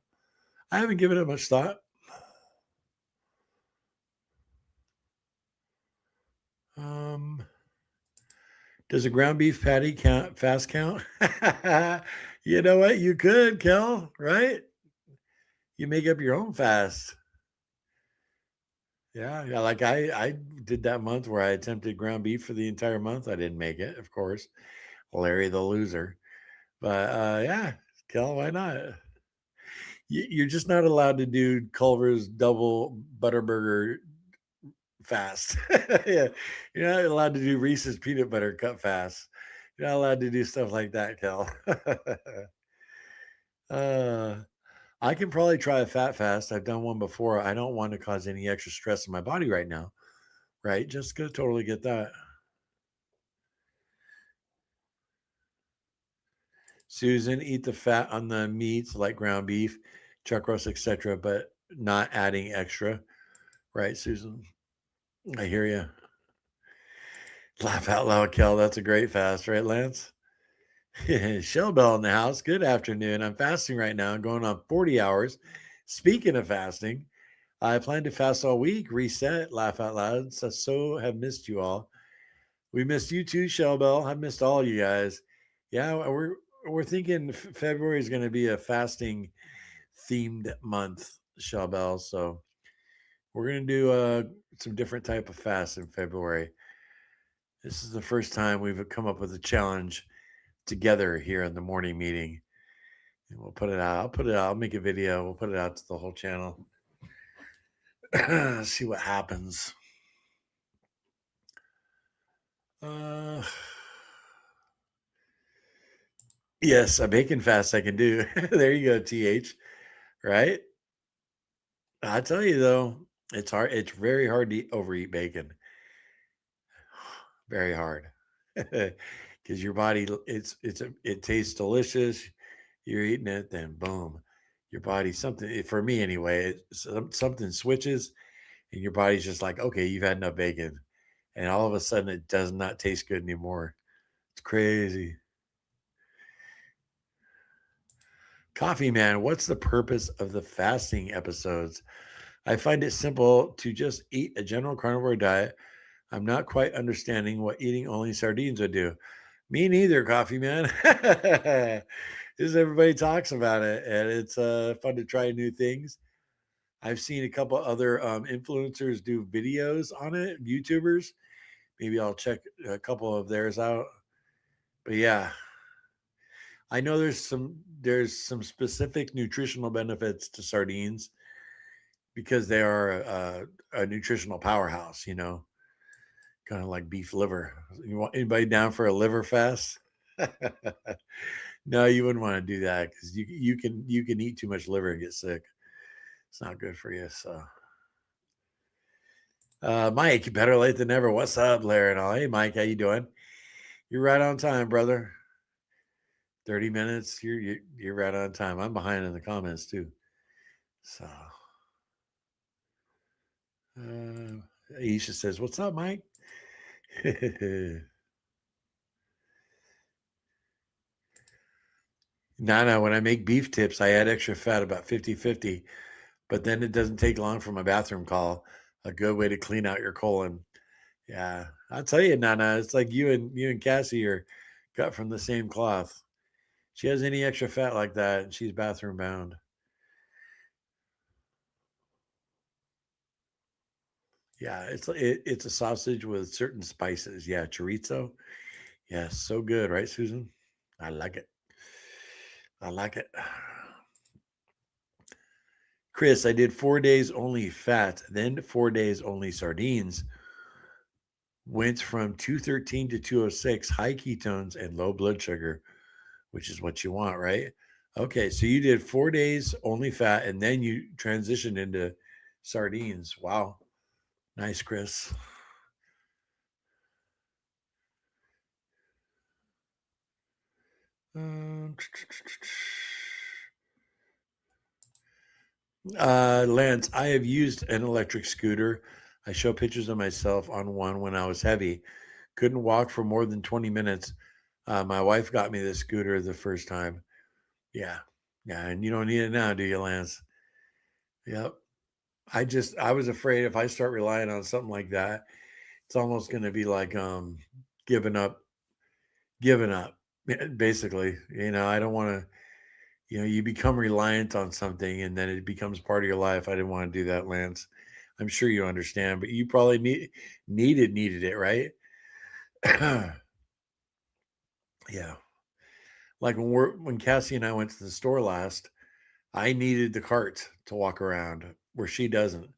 I haven't given it much thought. Does a ground beef patty fast count? You know what? You could, Kel, right? You make up your own fast. Yeah. Like I did that month where I attempted ground beef for the entire month. I didn't make it, of course. Larry the loser. But yeah, Kel, why not? You're just not allowed to do Culver's double butterburger fast. Yeah, you're not allowed to do Reese's peanut butter cup fast. You're not allowed to do stuff like that, Kel. I can probably try a fat fast. I've done one before. I don't want to cause any extra stress in my body right now. Right? Just gonna totally get that. Susan, eat the fat on the meats like ground beef, chuck roast, etc., but not adding extra. Right, Susan? I hear you. Laugh out loud, Kel. That's a great fast, right, Lance? Shell Bell in the house. Good afternoon. I'm fasting right now. I'm going on 40 hours. Speaking of fasting, I plan to fast all week. Reset. Laugh out loud. So have missed you all. We missed you too, Shell Bell. I've missed all you guys. Yeah, we're thinking February is going to be a fasting themed month, Shell Bell. So we're going to do some different type of fast in February. This is the first time we've come up with a challenge together here in the morning meeting. And we'll put it out. I'll put it out. I'll make a video. We'll put it out to the whole channel. See what happens. Yes, a bacon fast I can do. There you go, TH. Right? I tell you though, it's hard. It's very hard to overeat bacon. Very hard. Because your body, it tastes delicious. You're eating it, then boom, your body, something, for me anyway, something switches and your body's just like, okay, you've had enough bacon. And all of a sudden it does not taste good anymore. It's crazy. Coffee Man, what's the purpose of the fasting episodes? I find it simple to just eat a general carnivore diet. I'm not quite understanding what eating only sardines would do. Me neither, Coffee Man. Just everybody talks about it, and it's fun to try new things. I've seen a couple other influencers do videos on it, YouTubers. Maybe I'll check a couple of theirs out. But yeah, I know there's some specific nutritional benefits to sardines because they are a nutritional powerhouse, kind of like beef liver. You want anybody down for a liver fast? No, you wouldn't want to do that because you can eat too much liver and get sick. It's not good for you. So, Mike, better late than never. What's up, Larry and all? Hey, Mike, how you doing? You're right on time, brother. 30 minutes. You're right on time. I'm behind in the comments too. So, Aisha says, "What's up, Mike?" No, when I make beef tips, I add extra fat about 50-50, but then it doesn't take long for my bathroom call. A good way to clean out your colon. Yeah, I'll tell you, Nana, it's like you and Cassie are cut from the same cloth. She has any extra fat like that, and she's bathroom bound. Yeah, it's a sausage with certain spices. Yeah, chorizo. Yeah, so good, right, Susan? I like it. I like it. Chris, I did 4 days only fat, then 4 days only sardines. Went from 213 to 206, high ketones and low blood sugar, which is what you want, right? Okay, so you did 4 days only fat and then you transitioned into sardines. Wow. Nice, Chris. Lance, I have used an electric scooter. I show pictures of myself on one when I was heavy. Couldn't walk for more than 20 minutes. My wife got me the scooter the first time. Yeah. Yeah. And you don't need it now, do you, Lance? Yep. I was afraid if I start relying on something like that, it's almost going to be like giving up, basically. I don't want to, you become reliant on something and then it becomes part of your life. I didn't want to do that, Lance. I'm sure you understand, but you probably needed it, right? Yeah. Like when Cassie and I went to the store last, I needed the cart to walk around where she doesn't.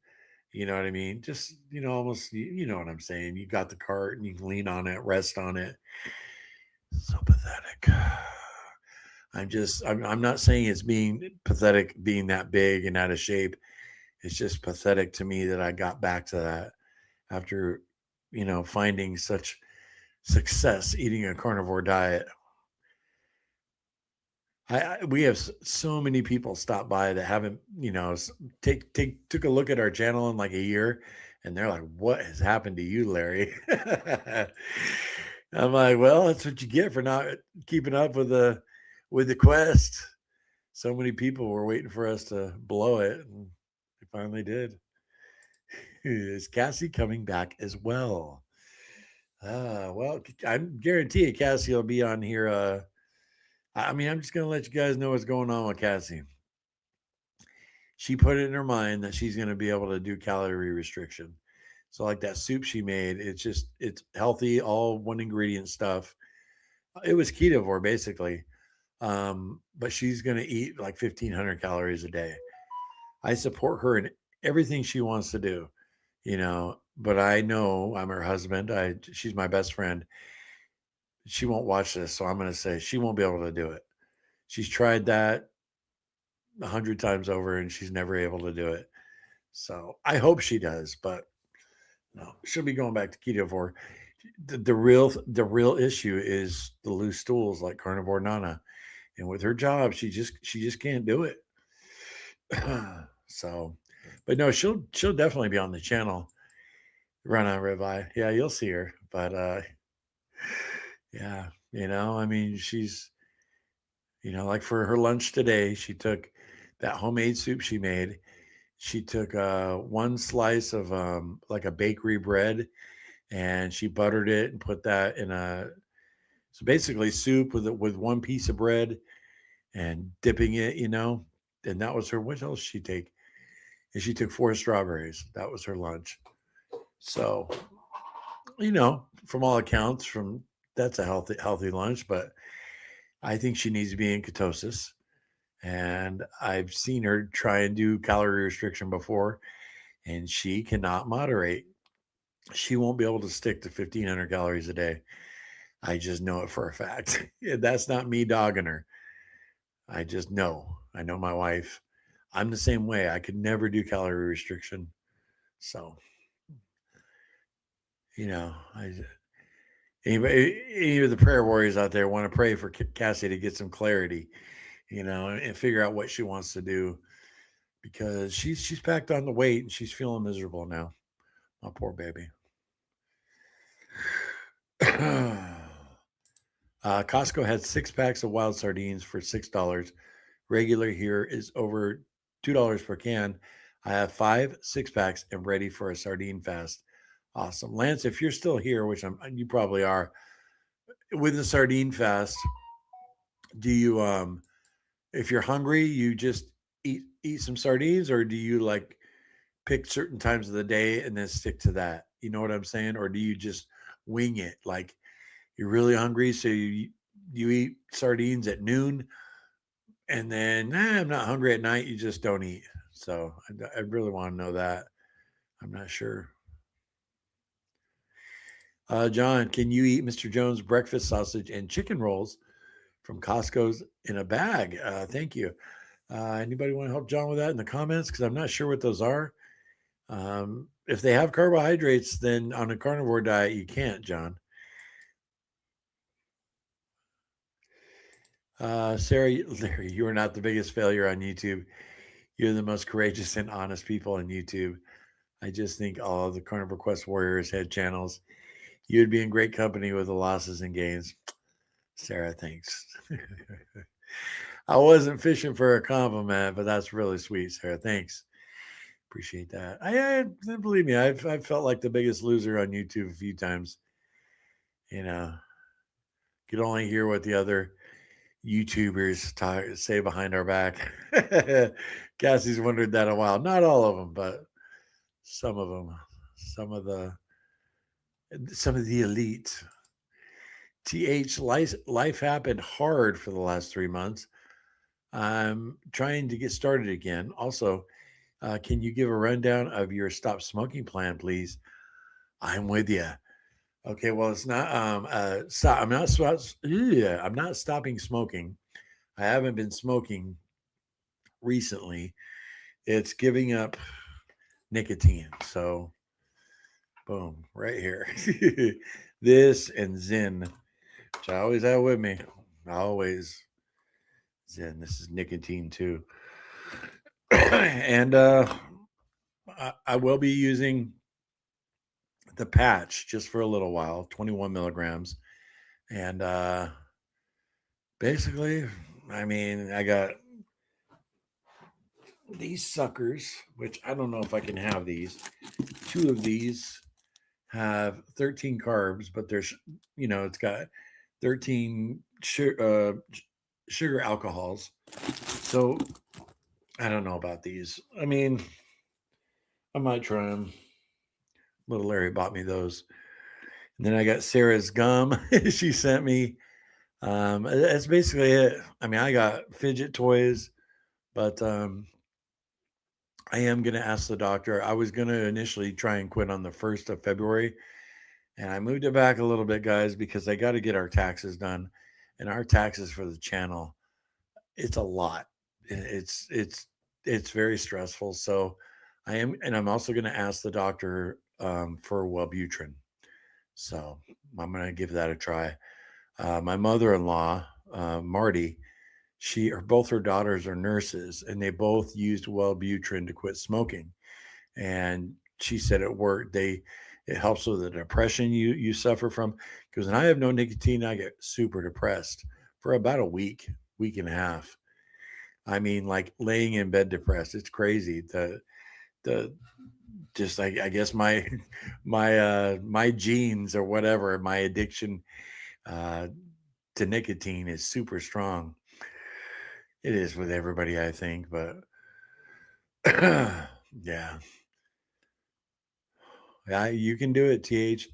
You know what I mean? Just, almost, you know what I'm saying? You got the cart and you can lean on it, rest on it. So pathetic. I'm not saying it's being pathetic, being that big and out of shape. It's just pathetic to me that I got back to that after, finding such success eating a carnivore diet. We have so many people stop by that haven't, took a look at our channel in like a year, and they're like, "What has happened to you, Larry?" I'm like, "Well, that's what you get for not keeping up with the quest." So many people were waiting for us to blow it, and they finally did. Is Cassie coming back as well? Well, I guarantee you, Cassie will be on here. I'm just going to let you guys know what's going on with Cassie. She put it in her mind that she's going to be able to do calorie restriction. So like that soup she made, it's healthy, all one ingredient stuff. It was ketovore basically. But she's going to eat like 1,500 calories a day. I support her in everything she wants to do, but I know I'm her husband. She's my best friend. She won't watch this. So I'm going to say she won't be able to do it. She's tried that 100 times over and she's never able to do it. So I hope she does, but no, she'll be going back to ketovore. The real issue is the loose stools like Carnivore Nana. And with her job, she just can't do it. So But no, she'll definitely be on the channel. Run on ribeye. Yeah, you'll see her. But yeah, I mean, she's, like for her lunch today, she took that homemade soup she made. She took one slice of like a bakery bread, and she buttered it and put that in so basically soup with one piece of bread and dipping it, and that was her. What else did she take? And she took 4 strawberries. That was her lunch. So, from all accounts, that's a healthy lunch, but I think she needs to be in ketosis. And I've seen her try and do calorie restriction before, and she cannot moderate. She won't be able to stick to 1,500 calories a day. I just know it for a fact. That's not me dogging her. I just know. I know my wife. I'm the same way. I could never do calorie restriction. So, any of the prayer warriors out there want to pray for Cassie to get some clarity, and figure out what she wants to do, because she's packed on the weight and she's feeling miserable now. My poor baby. Costco had 6 packs of wild sardines for $6. Regular here is over $2 per can. I have 5 6-packs and ready for a sardine fast. Awesome. Lance, if you're still here, which you probably are, with the sardine fast, do you if you're hungry, you just eat some sardines, or do you like pick certain times of the day and then stick to that? You know what I'm saying? Or do you just wing it? Like you're really hungry, so you eat sardines at noon, and then I'm not hungry at night. You just don't eat. So I really want to know that. I'm not sure. John, can you eat Mr. Jones breakfast sausage and chicken rolls from Costco's in a bag? Thank you. Anybody want to help John with that in the comments? Because I'm not sure what those are. If they have carbohydrates, then on a carnivore diet, you can't, John. Sarah, Larry, you are not the biggest failure on YouTube. You're the most courageous and honest people on YouTube. I just think all of the Carnivore Quest warriors had channels. You would be in great company with the losses and gains. Sarah, thanks. I wasn't fishing for a compliment, but that's really sweet, Sarah. Thanks. Appreciate that. I believe me, I've felt like the biggest loser on YouTube a few times. Could only hear what the other YouTubers say behind our back. Cassie's wondered that a while. Not all of them, but some of them. Some of the elite. Life happened hard for the last 3 months. I'm trying to get started again. Also, can you give a rundown of your stop smoking plan, please? I'm with you. Okay, well, it's not. I'm not stopping smoking. I haven't been smoking recently. It's giving up nicotine. So, boom, right here. This and Zen, which I always have with me. Always Zen. This is nicotine too. And I will be using the patch just for a little while, 21 milligrams. And basically, I mean, I got these suckers, which I don't know if I can have these. 2 of these have 13 carbs, but there's, it's got 13 sugar alcohols. So I don't know about these. I mean, I might try them. Little Larry bought me those. And then I got Sarah's gum. She sent me. That's basically it. I mean, I got fidget toys, but I am going to ask the doctor. I was going to initially try and quit on the 1st of February, and I moved it back a little bit, guys, because I got to get our taxes done, and our taxes for the channel, it's a lot. It's very stressful. So I'm also going to ask the doctor for Wellbutrin. So I'm going to give that a try. My mother-in-law, Marty, both her daughters are nurses, and they both used Wellbutrin to quit smoking. and she said it worked. It helps with the depression you suffer from. Because when I have no nicotine, I get super depressed for about a week and a half. I mean, like laying in bed depressed. It's crazy. The just I guess my genes or whatever, my addiction to nicotine is super strong. It is with everybody, I think, but yeah. You can do it, TH.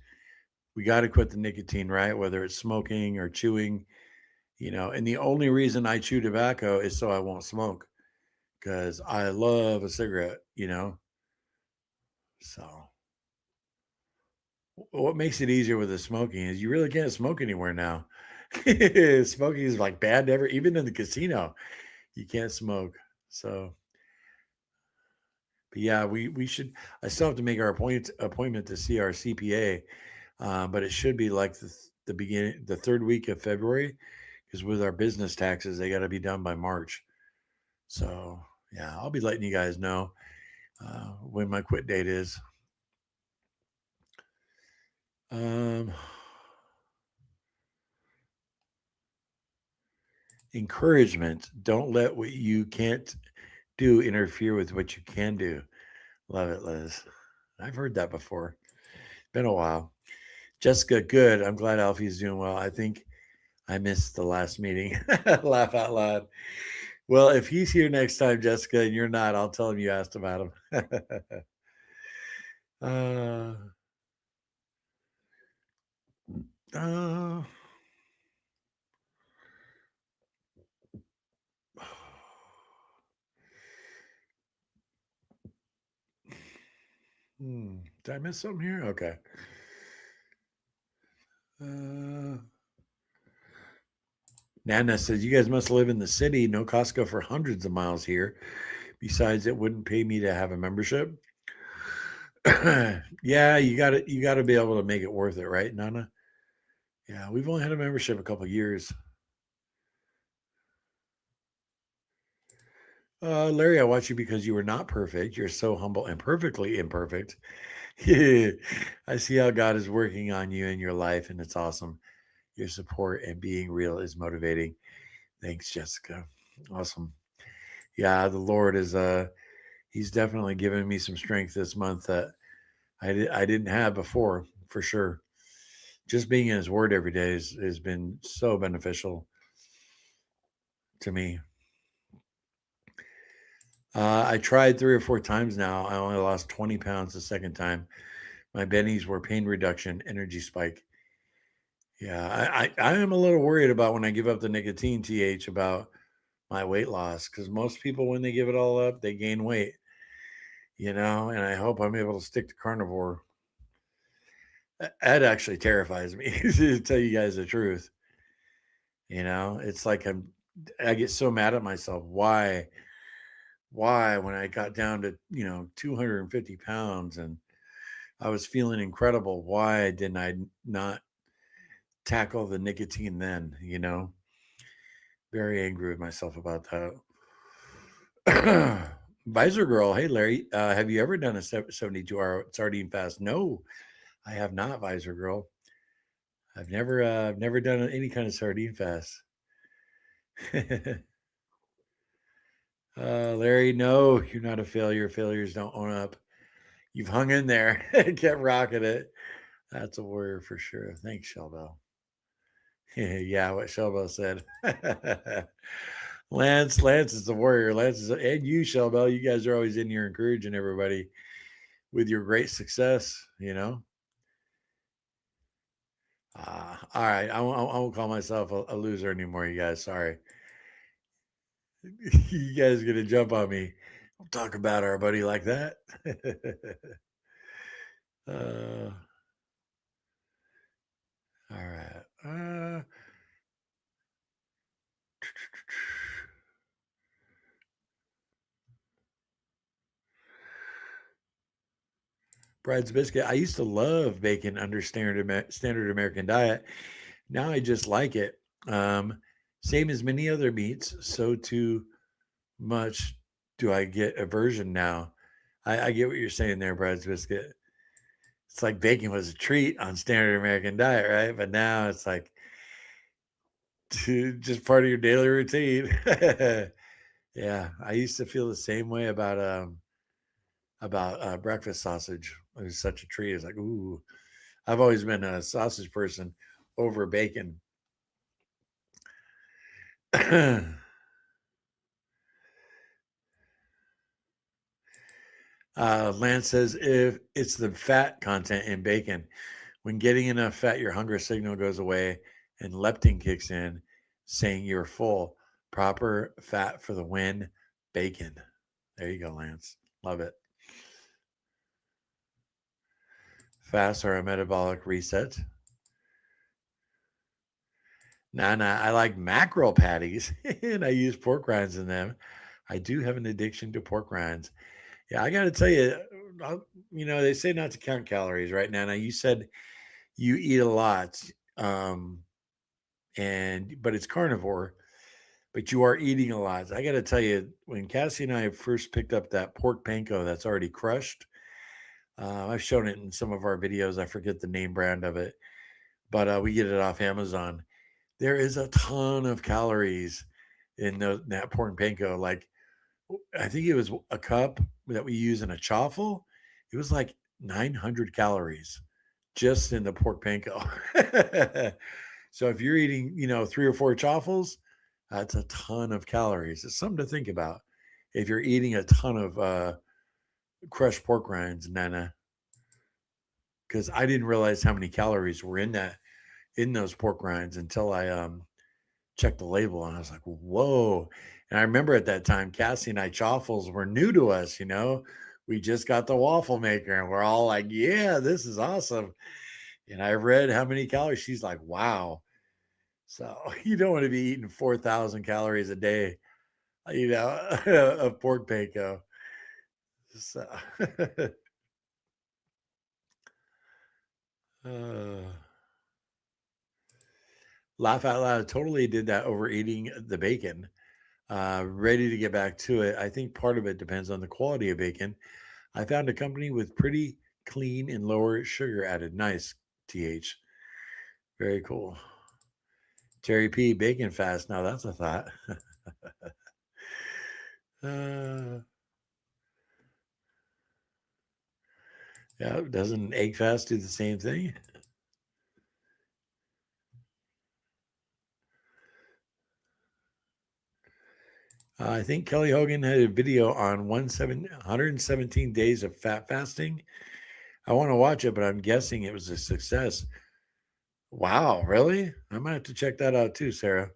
We got to quit the nicotine, right? Whether it's smoking or chewing, and the only reason I chew tobacco is so I won't smoke, because I love a cigarette, So what makes it easier with the smoking is you really can't smoke anywhere now. Smoking is like bad ever, even in the casino, you can't smoke. So, but yeah, we should. I still have to make our appointment to see our CPA, but it should be like the third week of February, because with our business taxes, they got to be done by March. So yeah, I'll be letting you guys know when my quit date is. Encouragement. Don't let what you can't do interfere with what you can do. Love it, Liz. I've heard that before. Been a while. Jessica, good. I'm glad Alfie's doing well. I think I missed the last meeting. Laugh out loud. Well, if he's here next time, Jessica, and you're not, I'll tell him you asked about him. uh, did I miss something here? Okay. Nana says, you guys must live in the city. No Costco for hundreds of miles here. Besides, it wouldn't pay me to have a membership. Yeah, you gotta be able to make it worth it, right, Nana? Yeah, we've only had a membership a couple of years. Larry, I watch you because you were not perfect. You're so humble and perfectly imperfect. I see how God is working on you in your life, and it's awesome. Your support and being real is motivating. Thanks, Jessica. Awesome. Yeah, the Lord is he's definitely given me some strength this month that I didn't have before, for sure. Just being in his word every day has been so beneficial to me. I tried 3 or 4 times now. I only lost 20 pounds the second time. My bennies were pain reduction, energy spike. Yeah, I am a little worried about when I give up the nicotine, TH, about my weight loss, because most people, when they give it all up, they gain weight, and I hope I'm able to stick to carnivore. That actually terrifies me, to tell you guys the truth. It's like I get so mad at myself. Why, when I got down to, 250 pounds and I was feeling incredible, why didn't I not tackle the nicotine then, Very angry with myself about that. Visor Girl, hey Larry, have you ever done a 72-hour sardine fast? No, I have not, Visor Girl. I've never done any kind of sardine fast. Larry, no, you're not a failure. Failures don't own up. You've hung in there and kept rocking it. That's a warrior for sure. Thanks, Shelbell. Yeah, what Shelbell said. Lance is the warrior. And you, Shelbell, you guys are always in here encouraging everybody with your great success, all right. I won't call myself a loser anymore, you guys. Sorry. You guys are going to jump on me. Don't talk about our buddy like that. All right. Brad's biscuit. I used to love bacon under standard American diet. Now I just like it. Same as many other meats. So too much do I get aversion now. I get what you're saying there, Brad's Biscuit. It's like bacon was a treat on standard American diet, right? But now it's like just part of your daily routine. Yeah, I used to feel the same way about breakfast sausage. It was such a treat. It's like, ooh, I've always been a sausage person over bacon. Lance says if it's the fat content in bacon, when getting enough fat, your hunger signal goes away and leptin kicks in, saying you're full. Proper fat for the win. Bacon. There you go, Lance. Love it. Fasts are a metabolic reset. Nah, I like mackerel patties and I use pork rinds in them. I do have an addiction to pork rinds. Yeah, I got to tell you, they say not to count calories right now. Now, you said you eat a lot, but it's carnivore, but you are eating a lot. I got to tell you, when Cassie and I first picked up that pork panko that's already crushed, I've shown it in some of our videos. I forget the name brand of it, but we get it off Amazon. There is a ton of calories in that pork panko. Like, I think it was a cup that we use in a chaffle. It was like 900 calories just in the pork panko. So if you're eating, 3 or 4 chaffles, that's a ton of calories. It's something to think about if you're eating a ton of crushed pork rinds, Nana. Because I didn't realize how many calories were in those pork rinds until I checked the label, and I was like, whoa. And I remember at that time, Cassie and I, chaffles were new to us. We just got the waffle maker, and we're all like, yeah, this is awesome. And I read how many calories. She's like, wow. So you don't want to be eating 4,000 calories a day, of pork panko. So laugh out loud. Totally did that overeating the bacon. Ready to get back to it. I think part of it depends on the quality of bacon. I found a company with pretty clean and lower sugar added. Nice, TH. Very cool. Terry P, bacon fast. Now that's a thought. Yeah, doesn't egg fast do the same thing? I think Kelly Hogan had a video on 117 days of fat fasting. I want to watch it, but I'm guessing it was a success. Wow, really? I might have to check that out too, Sarah.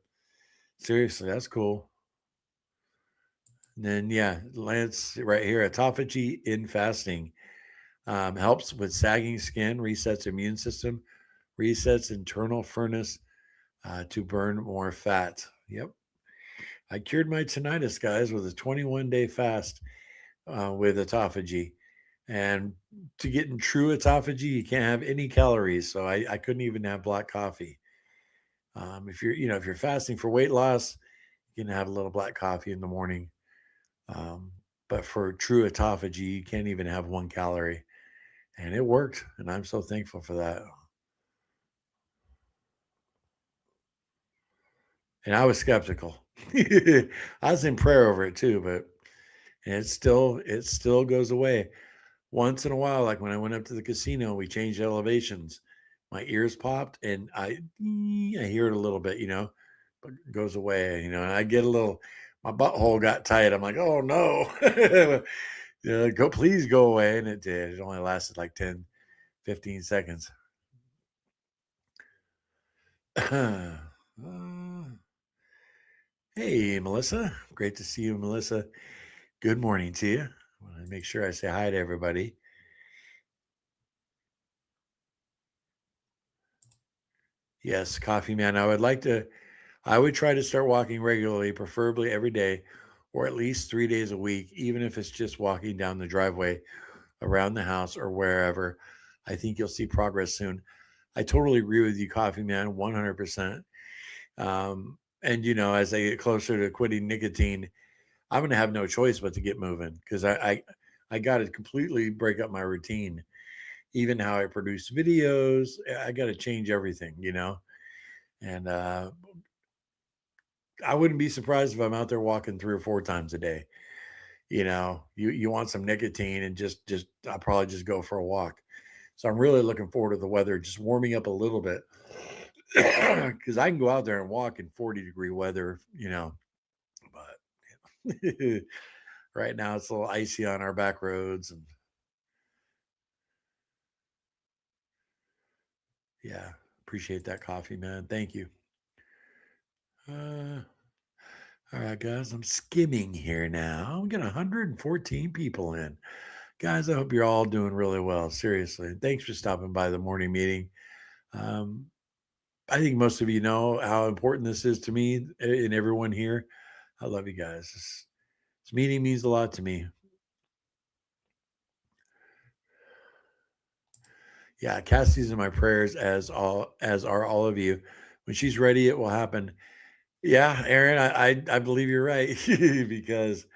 Seriously, that's cool. And then, yeah, Lance right here, autophagy in fasting helps with sagging skin, resets immune system, resets internal furnace to burn more fat. Yep. I cured my tinnitus, guys, with a 21-day fast with autophagy. And to get in true autophagy, you can't have any calories. So I couldn't even have black coffee. If you're fasting for weight loss, you can have a little black coffee in the morning. But for true autophagy, you can't even have 1 calorie. And it worked. And I'm so thankful for that. And I was skeptical. I was in prayer over it too, but it still goes away. Once in a while, like when I went up to the casino, we changed elevations. My ears popped and I hear it a little bit, but it goes away, and I get my butthole got tight. I'm like, oh no, please go away. And it did. It only lasted like 10, 15 seconds. Hey, Melissa. Great to see you, Melissa. Good morning to you. I want to make sure I say hi to everybody. Yes, Coffee Man. I would try to start walking regularly, preferably every day, or at least 3 days a week, even if it's just walking down the driveway, around the house, or wherever. I think you'll see progress soon. I totally agree with you, Coffee Man, 100%. And as I get closer to quitting nicotine, I'm going to have no choice but to get moving because I I got to completely break up my routine, even how I produce videos. I got to change everything, and I wouldn't be surprised if I'm out there walking 3 or 4 times a day. You want some nicotine, and just I'll probably just go for a walk. So I'm really looking forward to the weather just warming up a little bit, because I can go out there and walk in 40-degree weather, but right now it's a little icy on our back roads, and yeah, appreciate that coffee, man. Thank you. All right, guys, I'm skimming here now. We got 114 people in. Guys, I hope you're all doing really well. Seriously. Thanks for stopping by the morning meeting. Um, I think most of you know how important this is to me and everyone here. I love you guys. This meeting means a lot to me. Yeah, Cassie's in my prayers, as are all of you. When she's ready, it will happen. Yeah, Aaron, I believe you're right because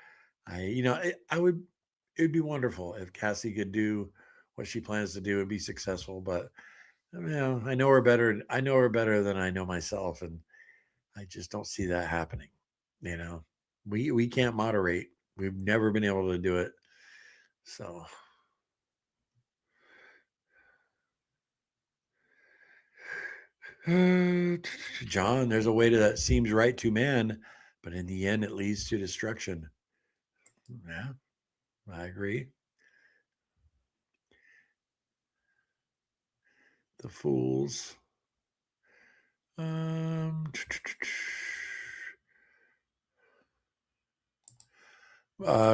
I would. It'd be wonderful if Cassie could do what she plans to do and be successful. But I know her better. I know her better than I know myself, and I just don't see that happening. We can't moderate. We've never been able to do it. So. John, there's a way to that seems right to man, but in the end, it leads to destruction. Yeah, I agree. The fools.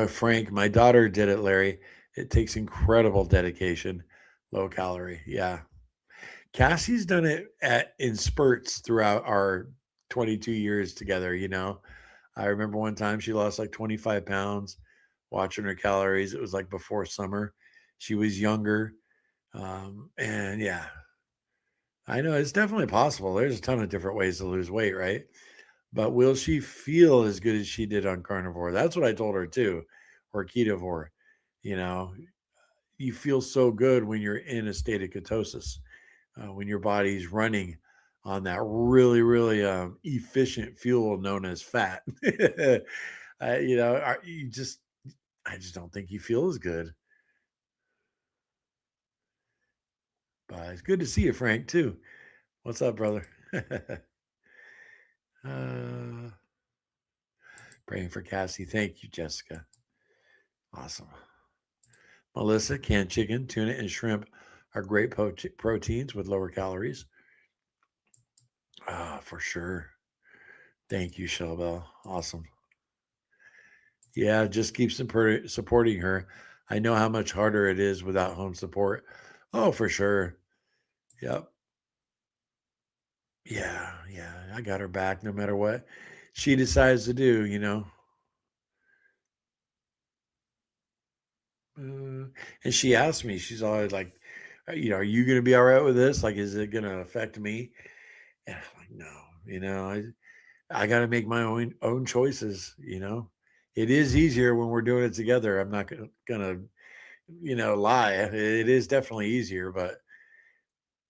Frank, my daughter did it, Larry. It takes incredible dedication, low calorie. Yeah. Cassie's done it in spurts throughout our 22 years together. I remember one time she lost like 25 pounds watching her calories. It was like before summer. She was younger. And yeah, I know it's definitely possible. There's a ton of different ways to lose weight, right? But will she feel as good as she did on carnivore? That's what I told her too, or ketovore. You know, you feel so good when you're in a state of ketosis, when your body's running on that really, really efficient fuel known as fat. I just don't think you feel as good. But it's good to see you, Frank, too. What's up, brother? Praying for Cassie. Thank you, Jessica. Awesome. Melissa, canned chicken, tuna, and shrimp are great proteins with lower calories. For sure. Thank you, Shelbell. Awesome. Yeah, just keep supporting her. I know how much harder it is without home support. Oh, for sure. Yep. Yeah, I got her back no matter what she decides to do, and she asked me, she's always like, are you going to be all right with this? Like, is it going to affect me? And I'm like, no, I got to make my own choices. It is easier when we're doing it together. I'm not gonna lie. It is definitely easier, but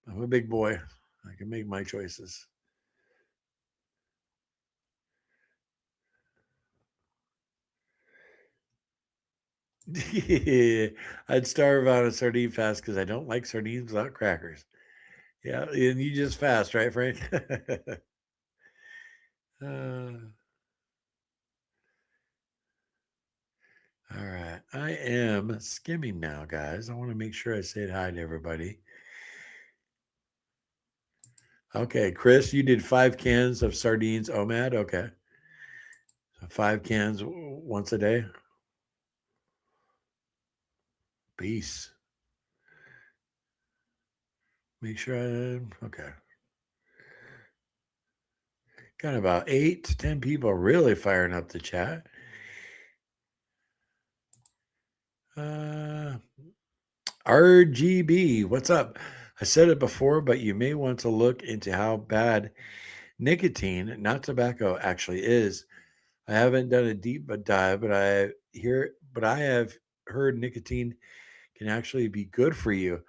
I'm a big boy. I can make my choices. I'd starve on a sardine fast because I don't like sardines without crackers. Yeah, and you just fast, right, Frank? All right. I am skimming now, guys. I want to make sure I say hi to everybody. Okay, Chris, you did 5 cans of sardines OMAD. Okay. So 5 cans once a day. Peace. Make sure okay. Got about 8 to 10 people really firing up the chat. RGB, what's up? I said it before, but you may want to look into how bad nicotine, not tobacco, actually is. I haven't done a deep dive, but I have heard nicotine can actually be good for you.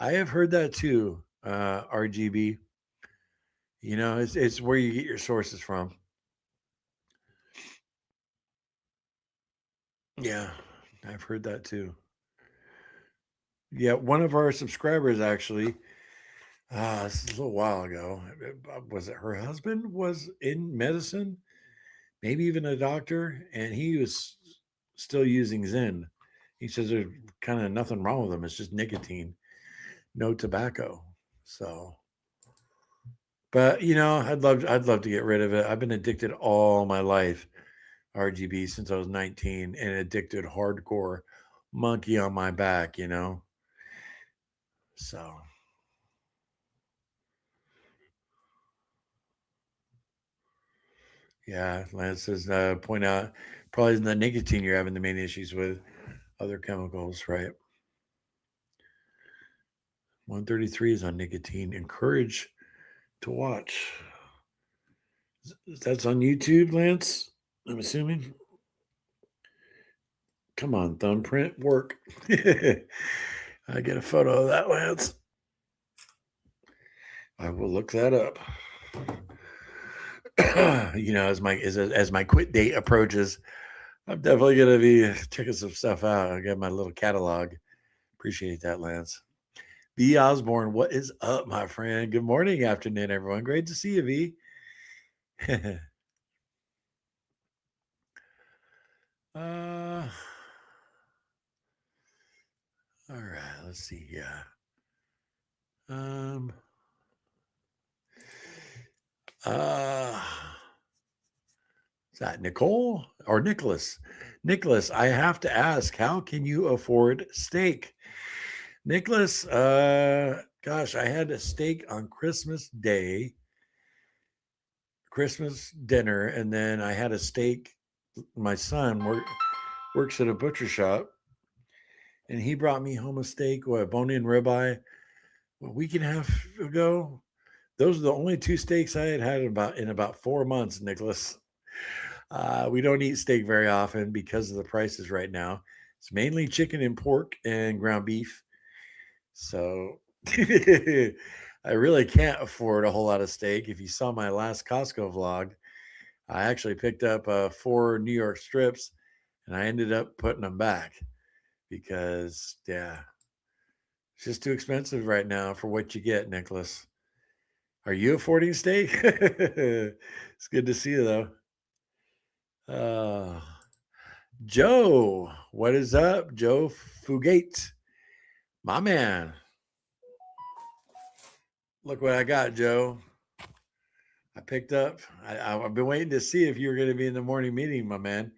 I have heard that too, RGB. You know, it's where you get your sources from. Yeah, I've heard that too. Yeah, one of our subscribers actually, this is a little while ago. Was it her husband was in medicine, maybe even a doctor, and he was still using Zen. He says there's kind of nothing wrong with them. It's just nicotine, no tobacco. So, but you know, I'd love to get rid of it. I've been addicted all my life, RGB, since I was 19, and addicted hardcore, monkey on my back. You know, so. Yeah, Lance says, point out probably isn't the nicotine you're having the main issues with, other chemicals, right? 133 is on nicotine. Encourage to watch. That's on YouTube, Lance, I'm assuming. Come on, thumbprint, work. I get a photo of that, Lance. I will look that up. You know, as my quit date approaches, I'm definitely gonna be checking some stuff out. I got my little catalog. Appreciate that, Lance. V Osborne, what is up, my friend? Good morning, afternoon, everyone. Great to see you, V. All right, let's see. Yeah. Is that Nicole or Nicholas? Nicholas, I have to ask, how can you afford steak? Nicholas, gosh, I had a steak on Christmas Day, Christmas dinner, and then I had a steak. My son works at a butcher shop, and he brought me home a steak, a bone-in ribeye, a week and a half ago. Those are the only two steaks I had in about 4 months, Nicholas. We don't eat steak very often because of the prices right now. It's mainly chicken and pork and ground beef. So I really can't afford a whole lot of steak. If you saw my last Costco vlog, I actually picked up 4 New York strips and I ended up putting them back because, yeah, it's just too expensive right now for what you get, Nicholas. Are you affording steak? It's good to see you, though. Joe, what is up? Joe Fugate, my man. Look what I got, Joe. I picked up, I've been waiting to see if you were going to be in the morning meeting, my man.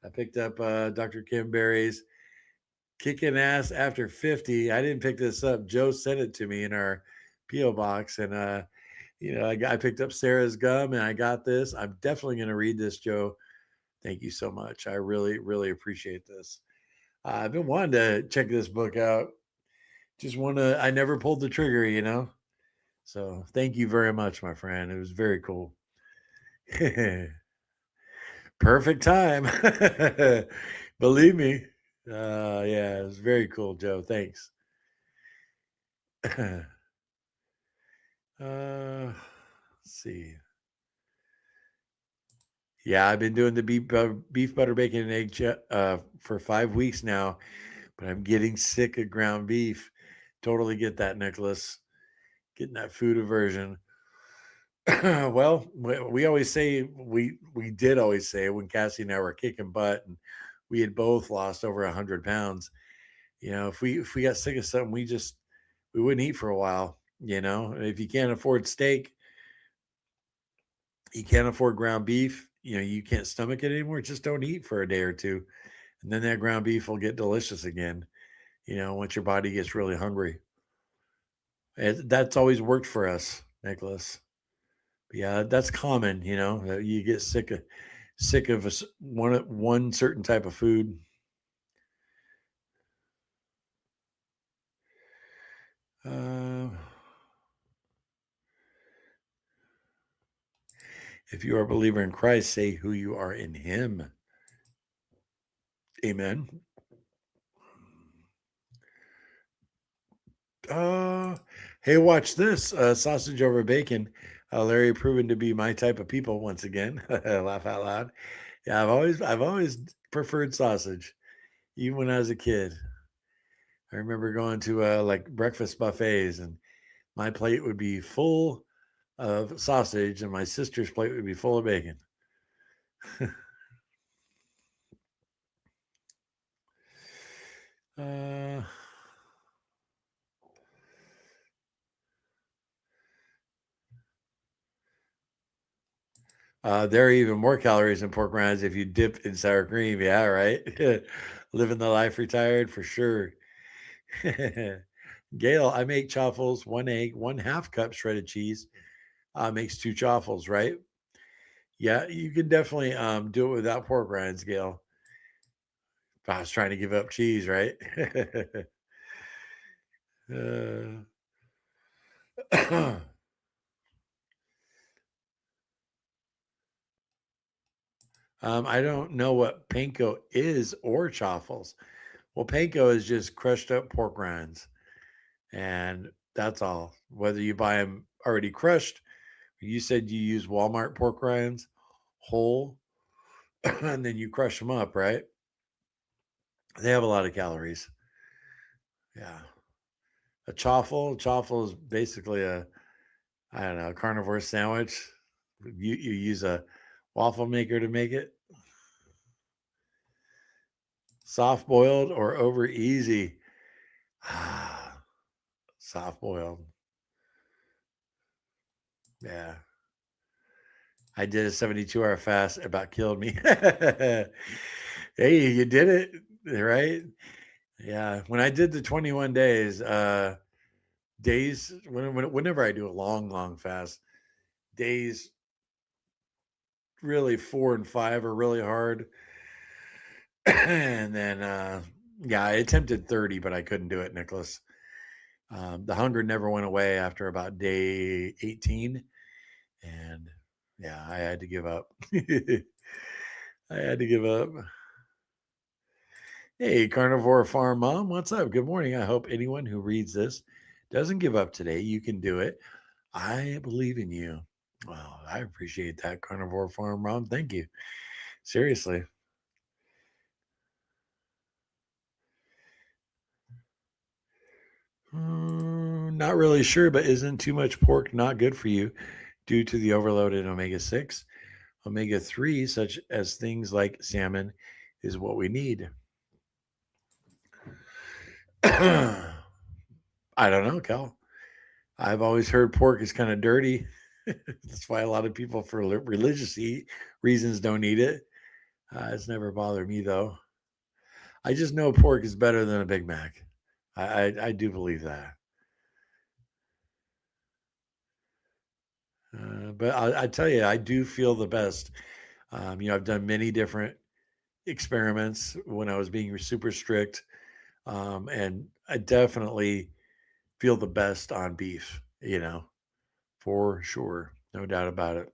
I picked up Dr. Kim Berry's Kicking Ass After 50. I didn't pick this up. Joe sent it to me in our P.O. box. And, you know, I picked up Sarah's gum and I got this. I'm definitely going to read this, Joe. Thank you so much. I really, really appreciate this. I've been wanting to check this book out. I never pulled the trigger, you know? So thank you very much, my friend. It was very cool. Perfect time. Believe me. Yeah, it was very cool, Joe. Thanks. Let's see. Yeah, I've been doing the beef butter, bacon, and egg for 5 weeks now, but I'm getting sick of ground beef. Totally get that, Nicholas. Getting that food aversion. Well, we always say we did always say when Cassie and I were kicking butt and we had both lost over 100 pounds. You know, if we got sick of something, we wouldn't eat for a while. You know, if you can't afford steak, you can't afford ground beef. You know, you can't stomach it anymore. Just don't eat for a day or two, and then that ground beef will get delicious again. You know, once your body gets really hungry. That's always worked for us, Nicholas. But yeah, that's common. You know, that you get sick of one certain type of food. If you are a believer in Christ, say who you are in Him. Amen. Hey, watch this. Sausage over bacon. Larry proven to be my type of people once again. Laugh out loud. Yeah, I've always preferred sausage, even when I was a kid. I remember going to like breakfast buffets, and my plate would be full of sausage, and my sister's plate would be full of bacon. There are even more calories in pork rinds if you dip in sour cream. Yeah, right. Living the life retired for sure. Gail, I make chaffles, 1 egg, 1/2 cup shredded cheese. Makes 2 chaffles, right? Yeah, you can definitely do it without pork rinds, Gail. If I was trying to give up cheese, right? I don't know what panko is or chaffles. Well, panko is just crushed up pork rinds, and that's all. Whether you buy them already crushed, you said you use Walmart pork rinds whole, and then you crush them up, right? They have a lot of calories. Yeah. A chaffle is basically I don't know, a carnivore sandwich. You use a waffle maker to make it. Soft boiled or over easy? Soft boiled. Yeah. I did a 72-hour fast. It about killed me. Hey, you did it, right? Yeah. When I did the 21 days, whenever I do a long fast, days really 4 and 5 are really hard. And then yeah, I attempted 30, but I couldn't do it, Nicholas. The hunger never went away after about day 18. And yeah, I had to give up. I had to give up. Hey, Carnivore Farm Mom, what's up? Good morning. I hope anyone who reads this doesn't give up today. You can do it. I believe in you. Well, I appreciate that, Carnivore Farm Mom. Thank you. Seriously. Not really sure, but isn't too much pork not good for you due to the overloaded omega-6? Omega-3, such as things like salmon, is what we need. I don't know, Cal. I've always heard pork is kind of dirty. That's why a lot of people, for religious reasons, don't eat it. It's never bothered me, though. I just know pork is better than a Big Mac. I do believe that. But I tell you, I do feel the best. I've done many different experiments when I was being super strict, and I definitely feel the best on beef. For sure, no doubt about it.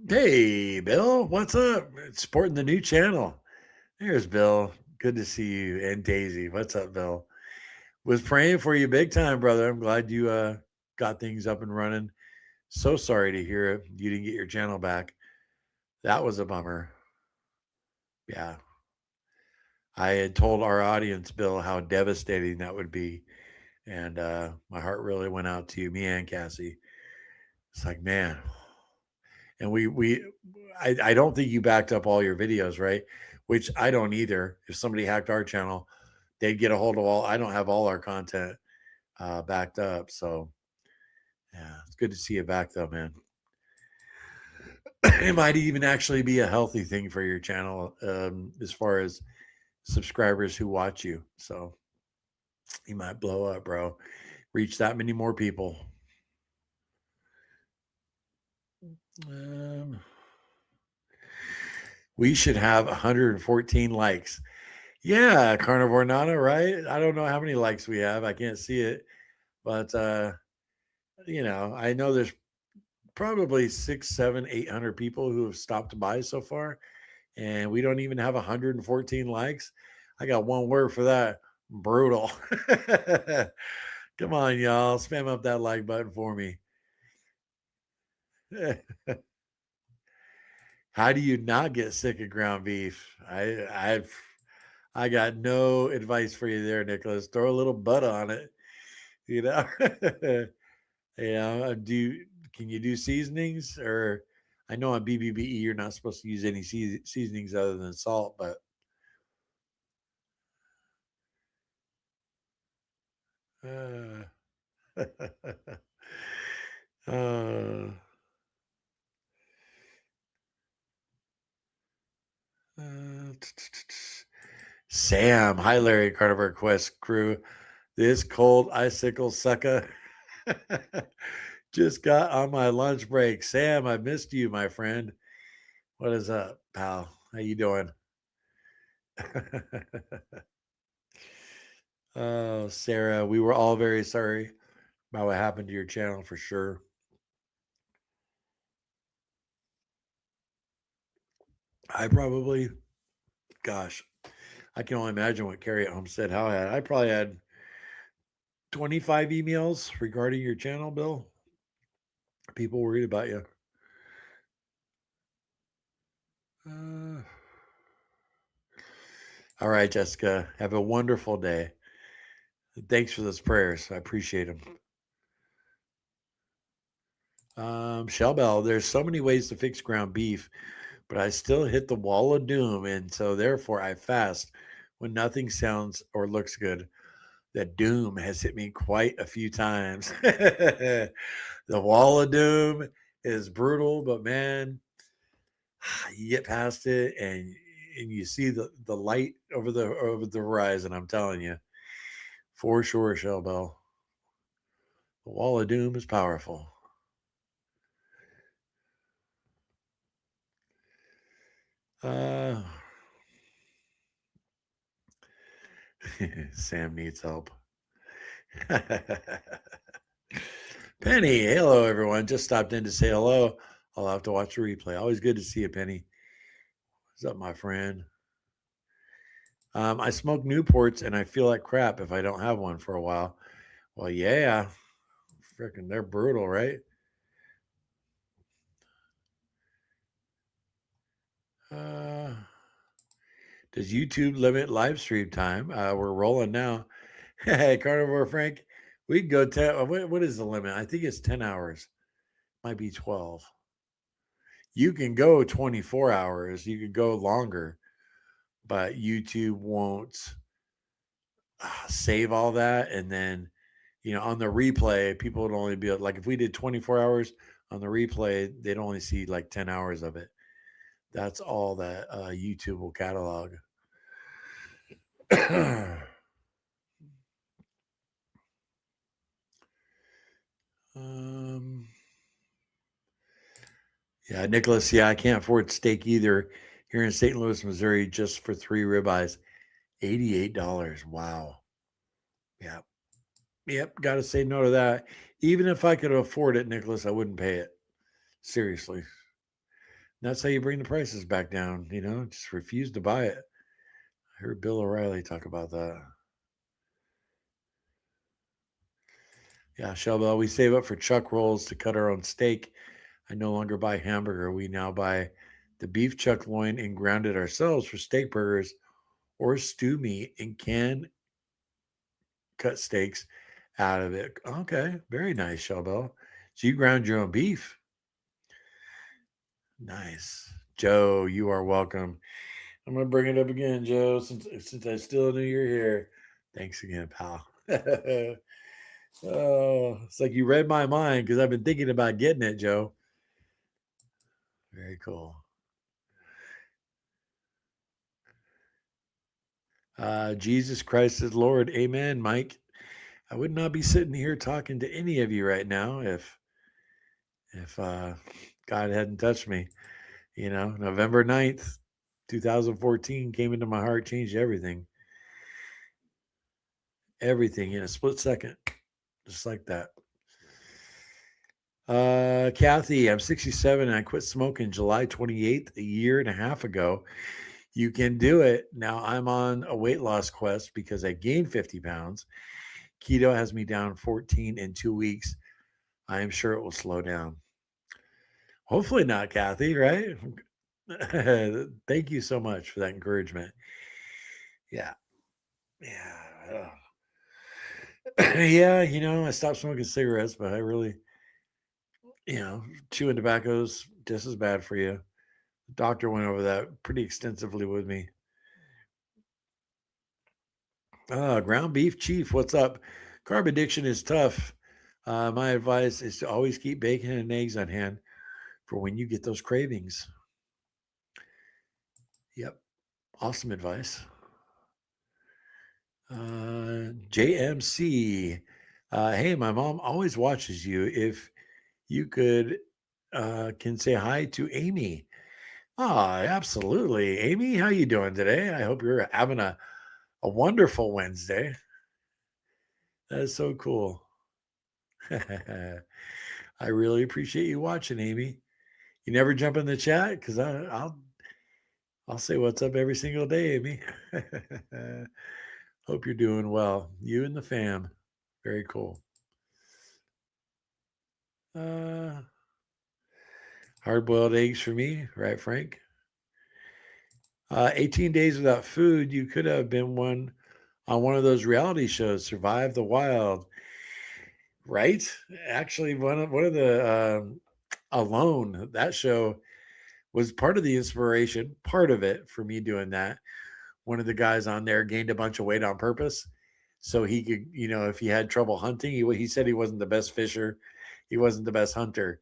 Hey, Bill, what's up? Supporting the new channel. There's Bill. Good to see you. And Daisy, what's up, Bill? Was praying for you big time, brother. I'm glad you got things up and running. So sorry to hear it. You didn't get your channel back. That was a bummer. Yeah. I had told our audience, Bill, how devastating that would be. And my heart really went out to you, me and Cassie. It's like, man. And I don't think you backed up all your videos, right? Which I don't either. If somebody hacked our channel, they'd get a hold of I don't have all our content backed up. So yeah, it's good to see you back though, man. It might even actually be a healthy thing for your channel as far as subscribers who watch you. So you might blow up, bro. Reach that many more people. We should have 114 likes. Yeah, Carnivore Nana, right? I don't know how many likes we have. I can't see it. But I know there's probably 6, 7, 800 people who have stopped by so far, and we don't even have 114 likes. I got one word for that. Brutal. Come on, y'all. Spam up that like button for me. How do you not get sick of ground beef? I got no advice for you there, Nicholas. Throw a little butter on it. You know. Yeah. Can you do seasonings? Or I know on BBBE you're not supposed to use any seasonings other than salt, but Sam, hi Larry, Carnivore Quest crew. This cold icicle sucker just got on my lunch break. Sam, I missed you, my friend. What is up, pal? How you doing? Oh, Sarah, we were all very sorry about what happened to your channel for sure. I probably, gosh, I can only imagine what Carrie at Homestead How had. I probably had 25 emails regarding your channel, Bill. People worried about you. All right, Jessica. Have a wonderful day. Thanks for those prayers. I appreciate them. Shell Bell, there's so many ways to fix ground beef, but I still hit the wall of doom, and so therefore I fast when nothing sounds or looks good. That doom has hit me quite a few times. The wall of doom is brutal, but man, you get past it and you see the light over the horizon. I'm telling you, for sure, Shell Bell. The wall of doom is powerful. Sam needs help. Penny, hello everyone. Just stopped in to say hello. I'll have to watch the replay. Always good to see you, Penny. What's up, my friend? I smoke Newports and I feel like crap if I don't have one for a while. Well, yeah, freaking, they're brutal, right? Does YouTube limit live stream time? We're rolling now. Hey, Carnivore Frank, we can go 10. What is the limit? I think it's 10 hours. Might be 12. You can go 24 hours. You could go longer, but YouTube won't save all that. And then, on the replay, people would only be like, if we did 24 hours on the replay, they'd only see like 10 hours of it. That's all that YouTube will catalog. Yeah, Nicholas. Yeah, I can't afford steak either. Here in St. Louis, Missouri, just for 3 ribeyes, $88. Wow. Yeah. Yep. Got to say no to that. Even if I could afford it, Nicholas, I wouldn't pay it. Seriously. That's how you bring the prices back down. Just refuse to buy it. I heard Bill O'Reilly talk about that. Yeah, Shelbell, we save up for chuck rolls to cut our own steak. I no longer buy hamburger. We now buy the beef chuck loin and ground it ourselves for steak burgers or stew meat and can cut steaks out of it. Okay, very nice, Shelbell. So you ground your own beef. Nice. Joe, you are welcome. I'm going to bring it up again, Joe, since I still knew you're here. Thanks again, pal. Oh, it's like you read my mind because I've been thinking about getting it, Joe. Very cool. Jesus Christ is Lord. Amen, Mike. I would not be sitting here talking to any of you right now if God hadn't touched me. November 9th, 2014 came into my heart, changed everything. Everything in a split second. Just like that. Kathy, I'm 67 and I quit smoking July 28th, a year and a half ago. You can do it. Now I'm on a weight loss quest because I gained 50 pounds. Keto has me down 14 in 2 weeks. I am sure it will slow down. Hopefully not, Kathy, right? Thank you so much for that encouragement. Yeah. Yeah. Yeah, I stopped smoking cigarettes, but I really, chewing tobacco's just as bad for you. The doctor went over that pretty extensively with me. Ground beef chief, what's up? Carb addiction is tough. My advice is to always keep bacon and eggs on hand for when you get those cravings. Yep. Awesome advice. JMC. Hey, my mom always watches you. If you can say hi to Amy. Absolutely. Amy, how you doing today? I hope you're having a wonderful Wednesday. That is so cool. I really appreciate you watching, Amy. You never jump in the chat because I'll say what's up every single day, Amy. Hope you're doing well. You and the fam. Very cool. Hard-boiled eggs for me, right, Frank? 18 days without food. You could have been on one of those reality shows, Survive the Wild, right? Actually, one of the Alone, that show was part of the inspiration, part of it for me doing that. One of the guys on there gained a bunch of weight on purpose so he could, if he had trouble hunting, he said he wasn't the best fisher, he wasn't the best hunter,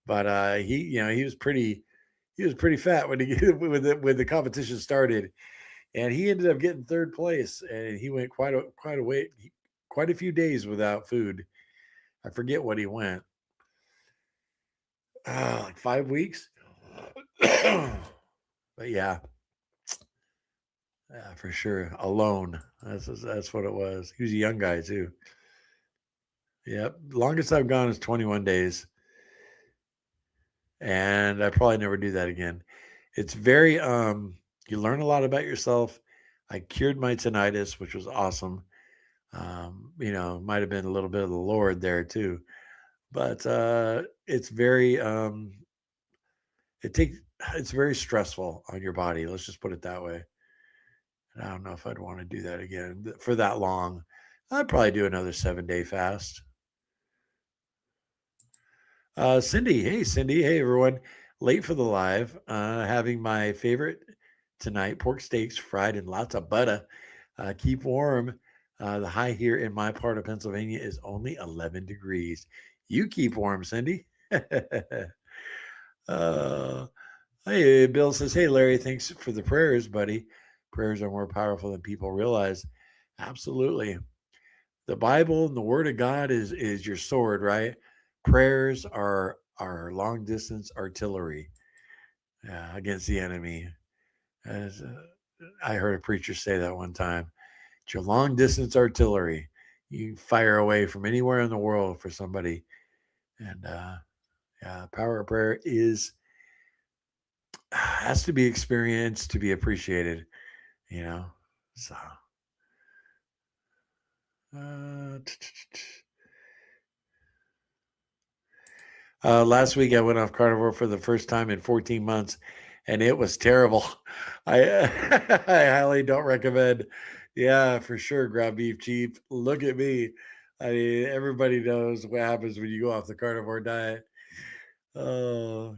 but he was pretty fat when the competition started, and he ended up getting third place, and he went quite a few days without food. I forget what he went. Like 5 weeks. But yeah, for sure. Alone. That's what it was. He was a young guy too. Yep. Longest I've gone is 21 days. And I probably never do that again. It's very you learn a lot about yourself. I cured my tinnitus, which was awesome. Might have been a little bit of the Lord there too. But it's very it's very stressful on your body. Let's just put it that way. And I don't know if I'd want to do that again for that long. I'd probably do another 7-day fast. Cindy, hey Cindy, hey everyone. Late for the live. Having my favorite tonight, pork steaks fried in lots of butter. Keep warm. The high here in my part of Pennsylvania is only 11 degrees. You keep warm, Cindy. Hey, Bill says, hey, Larry, thanks for the prayers, buddy. Prayers are more powerful than people realize. Absolutely. The Bible and the Word of God is your sword, right? Prayers are our long distance artillery against the enemy. As I heard a preacher say that one time. It's your long distance artillery. You fire away from anywhere in the world for somebody. And power of prayer has to be experienced to be appreciated, so last week I went off carnivore for the first time in 14 months and it was terrible. I highly don't recommend. Yeah, for sure. Ground beef chief. Look at me. I mean, everybody knows what happens when you go off the carnivore diet. Oh,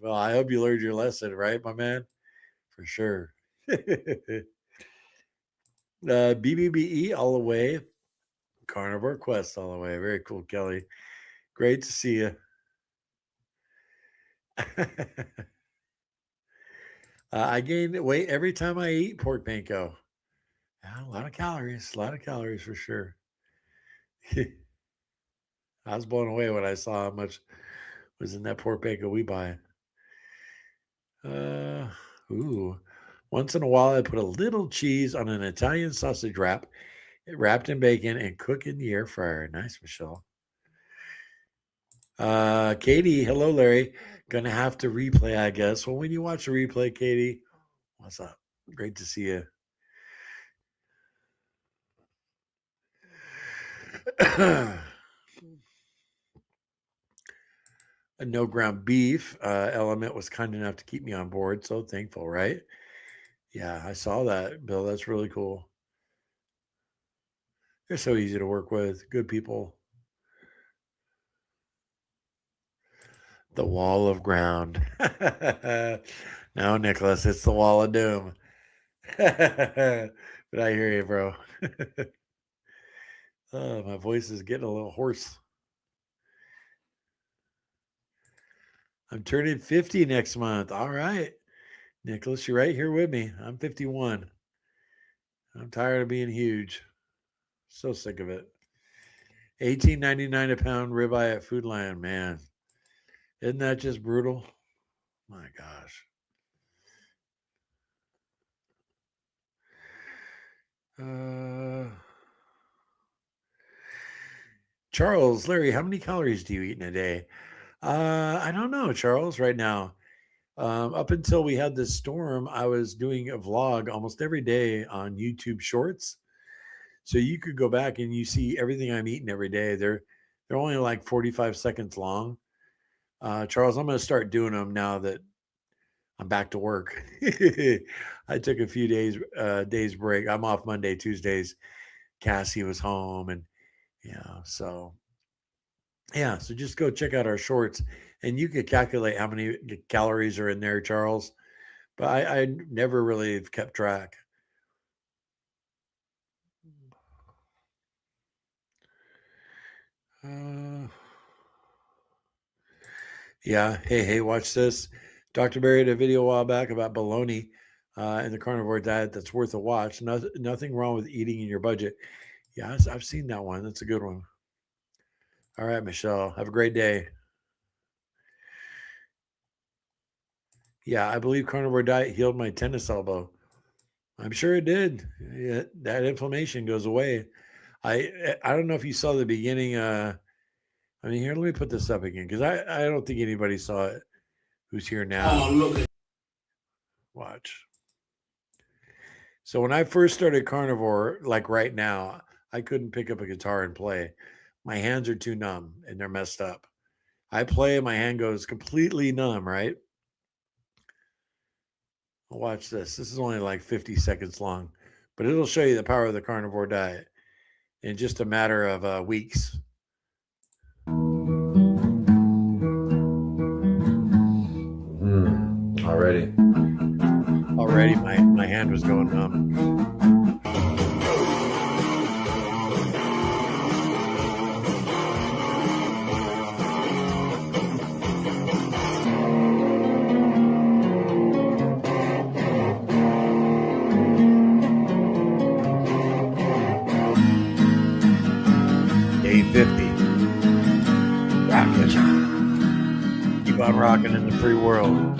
well, I hope you learned your lesson, right, my man? For sure. BBBE all the way. Carnivore Quest all the way. Very cool, Kelly. Great to see you. I gain weight every time I eat pork panko. Yeah, a lot of calories for sure. I was blown away when I saw how much was in that pork panko we buy. Once in a while, I put a little cheese on an Italian sausage wrap, wrapped in bacon, and cook in the air fryer. Nice, Michelle. Katie, hello, Larry. Gonna have to replay, I guess. Well, when you watch the replay, Katie, what's up? Great to see you. A no ground beef element was kind enough to keep me on board. So thankful, right? Yeah, I saw that, Bill. That's really cool. They're so easy to work with. Good people. The wall of ground. No, Nicholas, it's the wall of doom. But I hear you, bro. Oh, my voice is getting a little hoarse. I'm turning 50 next month. All right. Nicholas, you're right here with me. I'm 51. I'm tired of being huge. So sick of it. $18.99 a pound ribeye at Food Lion, man. Isn't that just brutal? My gosh. Charles, Larry, how many calories do you eat in a day? I don't know, Charles, right now. Up until we had this storm, I was doing a vlog almost every day on YouTube Shorts. So you could go back and you see everything I'm eating every day. They're only like 45 seconds long. Charles, I'm going to start doing them now that I'm back to work. I took a few days break. I'm off Monday, Tuesdays. Cassie was home, and so just go check out our shorts, and you could calculate how many calories are in there, Charles. But I never really have kept track. Yeah. Hey, watch this. Dr. Barry had a video a while back about bologna and the carnivore diet. That's worth a watch. Nothing wrong with eating in your budget. Yeah, I've seen that one. That's a good one. All right, Michelle. Have a great day. Yeah, I believe carnivore diet healed my tennis elbow. I'm sure it did. Yeah, that inflammation goes away. I don't know if you saw the beginning. Here, let me put this up again because I don't think anybody saw it who's here now. Oh, look. Watch. So when I first started carnivore, like right now, I couldn't pick up a guitar and play. My hands are too numb and they're messed up. I play and my hand goes completely numb, right? Watch this. This is only like 50 seconds long, but it'll show you the power of the carnivore diet in just a matter of weeks. Already my hand was going numb. Day 50. Rockin'. Keep on rocking in the free world.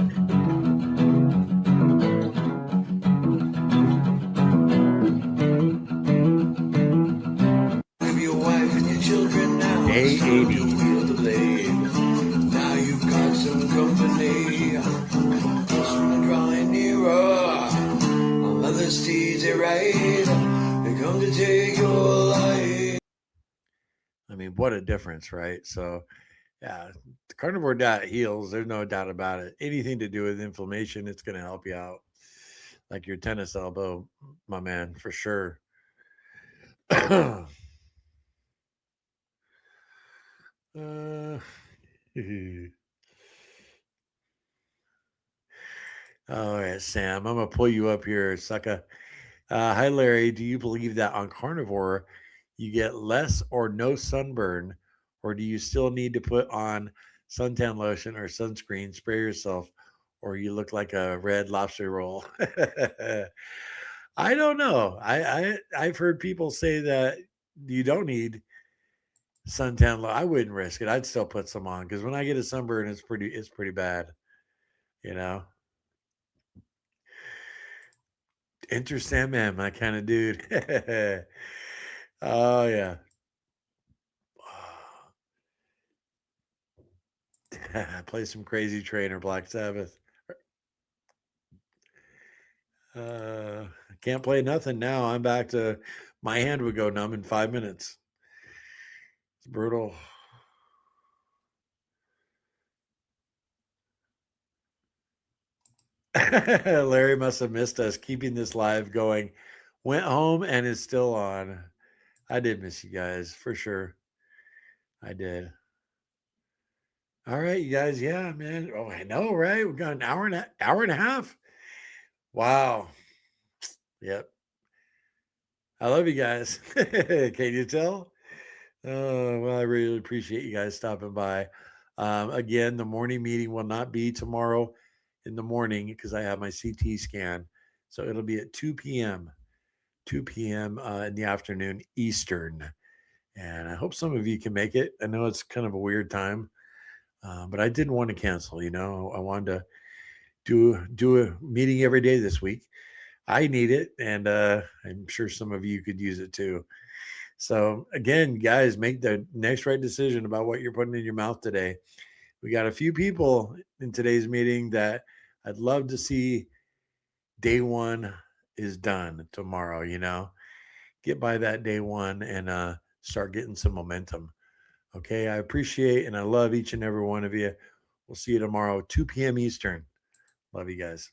Day 80. Now you've got some company. Drawing nearer. Another steeds it right. They come to take your life. I mean, what a difference, right? So, yeah, the carnivore diet heals. There's no doubt about it. Anything to do with inflammation, it's going to help you out. Like your tennis elbow, my man, for sure. All right, Sam, I'm going to pull you up here, sucker. Hi, Larry. Do you believe that on carnivore, you get less or no sunburn, or do you still need to put on suntan lotion or sunscreen, spray yourself, or you look like a red lobster roll? I don't know. I've heard people say that you don't need suntan. I wouldn't risk it. I'd still put some on because when I get a sunburn, it's pretty bad. Enter Sandman, my kind of dude. Oh yeah. Play some Crazy Train or Black Sabbath. Can't play nothing now. I'm back to my hand would go numb in 5 minutes. It's brutal. Larry must have missed us keeping this live going. Went home and is still on. I did miss you guys for sure. I did. All right, you guys. Yeah, man. Oh, I know, right? We've got an hour and a half. Wow. Yep. I love you guys. Can you tell? Well, I really appreciate you guys stopping by. Again, the morning meeting will not be tomorrow in the morning because I have my CT scan. So it'll be at 2 p.m. 2 p.m. In the afternoon Eastern. And I hope some of you can make it. I know it's kind of a weird time, but I didn't want to cancel. I wanted to do a meeting every day this week. I need it, and I'm sure some of you could use it too. So again, guys, make the next right decision about what you're putting in your mouth today. We got a few people in today's meeting that I'd love to see day one is done tomorrow, get by that day one and start getting some momentum. Okay. I appreciate and I love each and every one of you. We'll see you tomorrow, 2 p.m. Eastern. Love you guys.